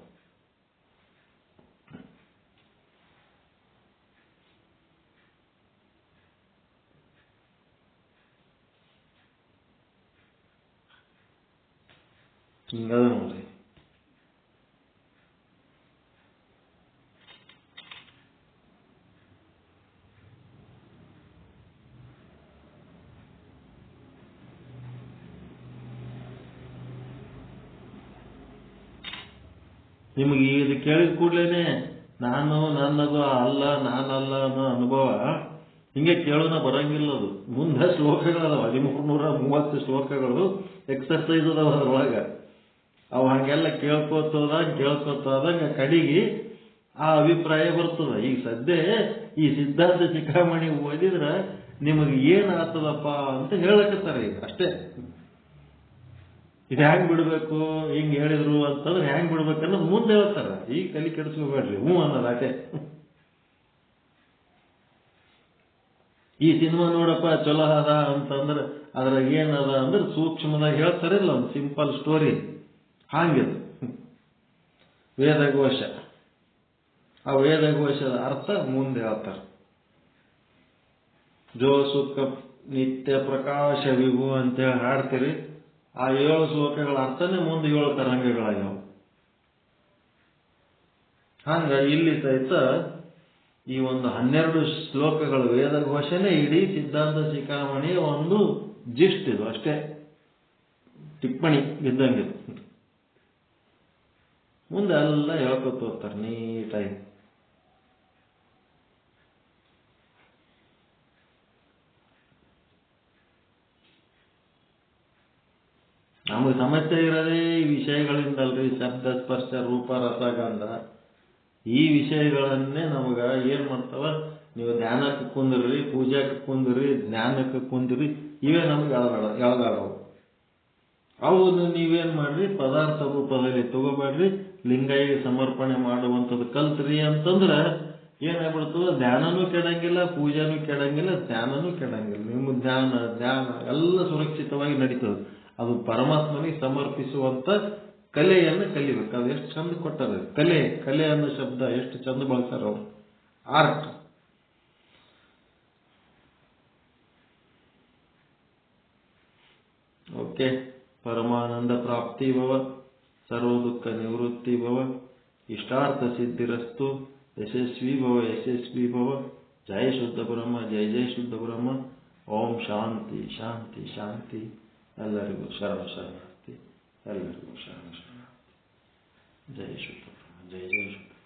ಹಿಂಗದ ನೋಡ್ರಿ. ನಿಮಗೆ ಇದು ಕೇಳಿದ ಕೂಡ್ಲೇನೆ ನಾನು ನನ್ನದು ಅಲ್ಲ ನಾನಲ್ಲ ಅನ್ನೋ ಅನುಭವ ಹಿಂಗೆ ಕೇಳೋಣ ಬರಂಗಿಲ್ಲ. ಅದು ಮುಂದೆ ಶ್ಲೋಕಗಳದಾವ, 1330 ಶ್ಲೋಕಗಳು ಎಕ್ಸರ್ಸೈಸ್ ಅದಾವ ಅದ್ರೊಳಗ. ಅವು ಹಂಗೆಲ್ಲ ಕೇಳ್ಕೋತೋದಂಗ ಕಡಿಗೆ ಆ ಅಭಿಪ್ರಾಯ ಬರ್ತದ. ಈಗ ಸದ್ಯ ಈ ಸಿದ್ಧಾಂತ ಶಿಖಾಮಣಿ ಓದಿದ್ರ ನಿಮಗೆ ಏನ್ ಆಗ್ತದಪ್ಪ ಅಂತ ಹೇಳಕತ್ತಾರ ಈಗ ಅಷ್ಟೇ. ಇದು ಹ್ಯಾಂಗ್ ಬಿಡ್ಬೇಕು, ಹಿಂಗ್ ಹೇಳಿದ್ರು ಅಂತಂದ್ರೆ ಹ್ಯಾಂಗ್ ಬಿಡ್ಬೇಕನ್ನೋದು ಮುಂದೆ ಹೇಳ್ತಾರ. ಈಗ ತಲೆ ಕೆಡಿಸ್ಕೋಬೇಡ್ರಿ, ಅನ್ನೋದು ಅಷ್ಟೇ. ಈ ಸಿನಿಮಾ ನೋಡಪ್ಪ ಚಲೋ ಅದ ಅಂತಂದ್ರೆ ಅದ್ರಾಗ ಏನದ ಅಂದ್ರೆ ಸೂಕ್ಷ್ಮದಾಗಿ ಹೇಳ್ತಾರಿಲ್ಲ, ಒಂದು ಸಿಂಪಲ್ ಸ್ಟೋರಿ. ಹಾಂಗಿದು ವೇದಘೋಷ. ಆ ವೇದಘೋಷದ ಅರ್ಥ ಮುಂದೆ ಹೇಳ್ತಾರೆ. ಜೋ ಸುಖ ನಿತ್ಯ ಪ್ರಕಾಶ ವಿಭು ಅಂತೇಳಿ ಹಾಡ್ತೀರಿ. ಆ 7 ಶ್ಲೋಕಗಳ ಅರ್ಥನೇ ಮುಂದೆ 7 ತರಂಗಗಳಾಗ್ಯಾವ. ಹಂಗ ಇಲ್ಲಿ ಸಹಿತ ಈ ಒಂದು 12 ಶ್ಲೋಕಗಳ ವೇದಘೋಷಣೆ ಇಡೀ ಸಿದ್ಧಾಂತ ಶಿಖಾಮಣಿಯ ಒಂದು ಜಿಸ್ಟ್. ಇದು ಅಷ್ಟೇ, ಟಿಪ್ಪಣಿ ಇದ್ದಂಗೆ. ಮುಂದೆ ಎಲ್ಲ ಹೇಳ್ಕೊತ ಹೋಗ್ತಾರೆ ನೀಟಾಗಿ. ನಮಗೆ ಸಮಸ್ಯೆ ಇರೋದೇ ಈ ವಿಷಯಗಳಿಂದಲ್ರಿ. ಶಬ್ದ ಸ್ಪರ್ಶ ರೂಪ ರಸಗಂಧ ಈ ವಿಷಯಗಳನ್ನೇ ನಮಗ ಏನ್ ಮಾಡ್ತಾವ, ನೀವು ಧ್ಯಾನಕ್ಕೆ ಕುಂದ್ರಿ, ಪೂಜಾಕ್ಕೆ ಕುಂದ್ರಿ, ಜ್ಞಾನಕ್ಕೆ ಕುಂದ್ರಿ, ಇವೇ ನಮ್ಗೆ ಎಳಗಾಡವು. ಅವನ್ನು ನೀವೇನ್ ಮಾಡ್ರಿ, ಪದಾರ್ಥ ರೂಪದಲ್ಲಿ ತಗೋಬೇಡ್ರಿ. ಲಿಂಗೈಗೆ ಸಮರ್ಪಣೆ ಮಾಡುವಂಥದ್ದು ಕಲ್ತ್ರಿ ಅಂತಂದ್ರೆ ಏನಾಗ್ಬಿಡ್ತದ, ಧ್ಯಾನನೂ ಕೆಡಂಗಿಲ್ಲ, ಪೂಜಾನೂ ಕೆಡಂಗಿಲ್ಲ, ಜ್ಞಾನನೂ ಕೆಡಂಗಿಲ್ಲ. ನಿಮ್ಮ ಧ್ಯಾನ ಎಲ್ಲ ಸುರಕ್ಷಿತವಾಗಿ ನಡೀತದೆ. ಅದು ಪರಮಾತ್ಮನಿಗೆ ಸಮರ್ಪಿಸುವಂತ ಕಲೆಯನ್ನು ಕಲಿಬೇಕು. ಅದು ಎಷ್ಟು ಚಂದ ಕೊಟ್ಟದ. ಕಲೆ ಅನ್ನೋ ಶಬ್ದ ಎಷ್ಟು ಚಂದ ಬಳಸ್ತಾರ ಅವರು. ಆರ್ಟ್. ಓಕೆ. ಪರಮಾನಂದ ಪ್ರಾಪ್ತಿ ಭವ, ಸರ್ವ ದುಃಖ ನಿವೃತ್ತಿ ಭವ, ಇಷ್ಟಾರ್ಥ ಸಿದ್ಧಿರಸ್ತು. ಯಶಸ್ವಿ ಭವ ಯಶಸ್ವಿ ಭವ. ಜಯ ಶುದ್ಧ ಬ್ರಹ್ಮ, ಜಯ ಜಯ ಶುದ್ಧ ಬ್ರಹ್ಮ. ಓಂ ಶಾಂತಿ ಶಾಂತಿ ಶಾಂತಿ. ಎಲ್ಲರಿಗೂ ಶರಣ ಶರಣಾರ್ಥಿ. ಎಲ್ಲರಿಗೂ ಶರಣ ಶರಣಾರ್ಥಿ. ಜಯ ಶುದ್ಧ ಬ್ರಹ್ಮ, ಜಯ ಜಯ ಶುದ್ಧ.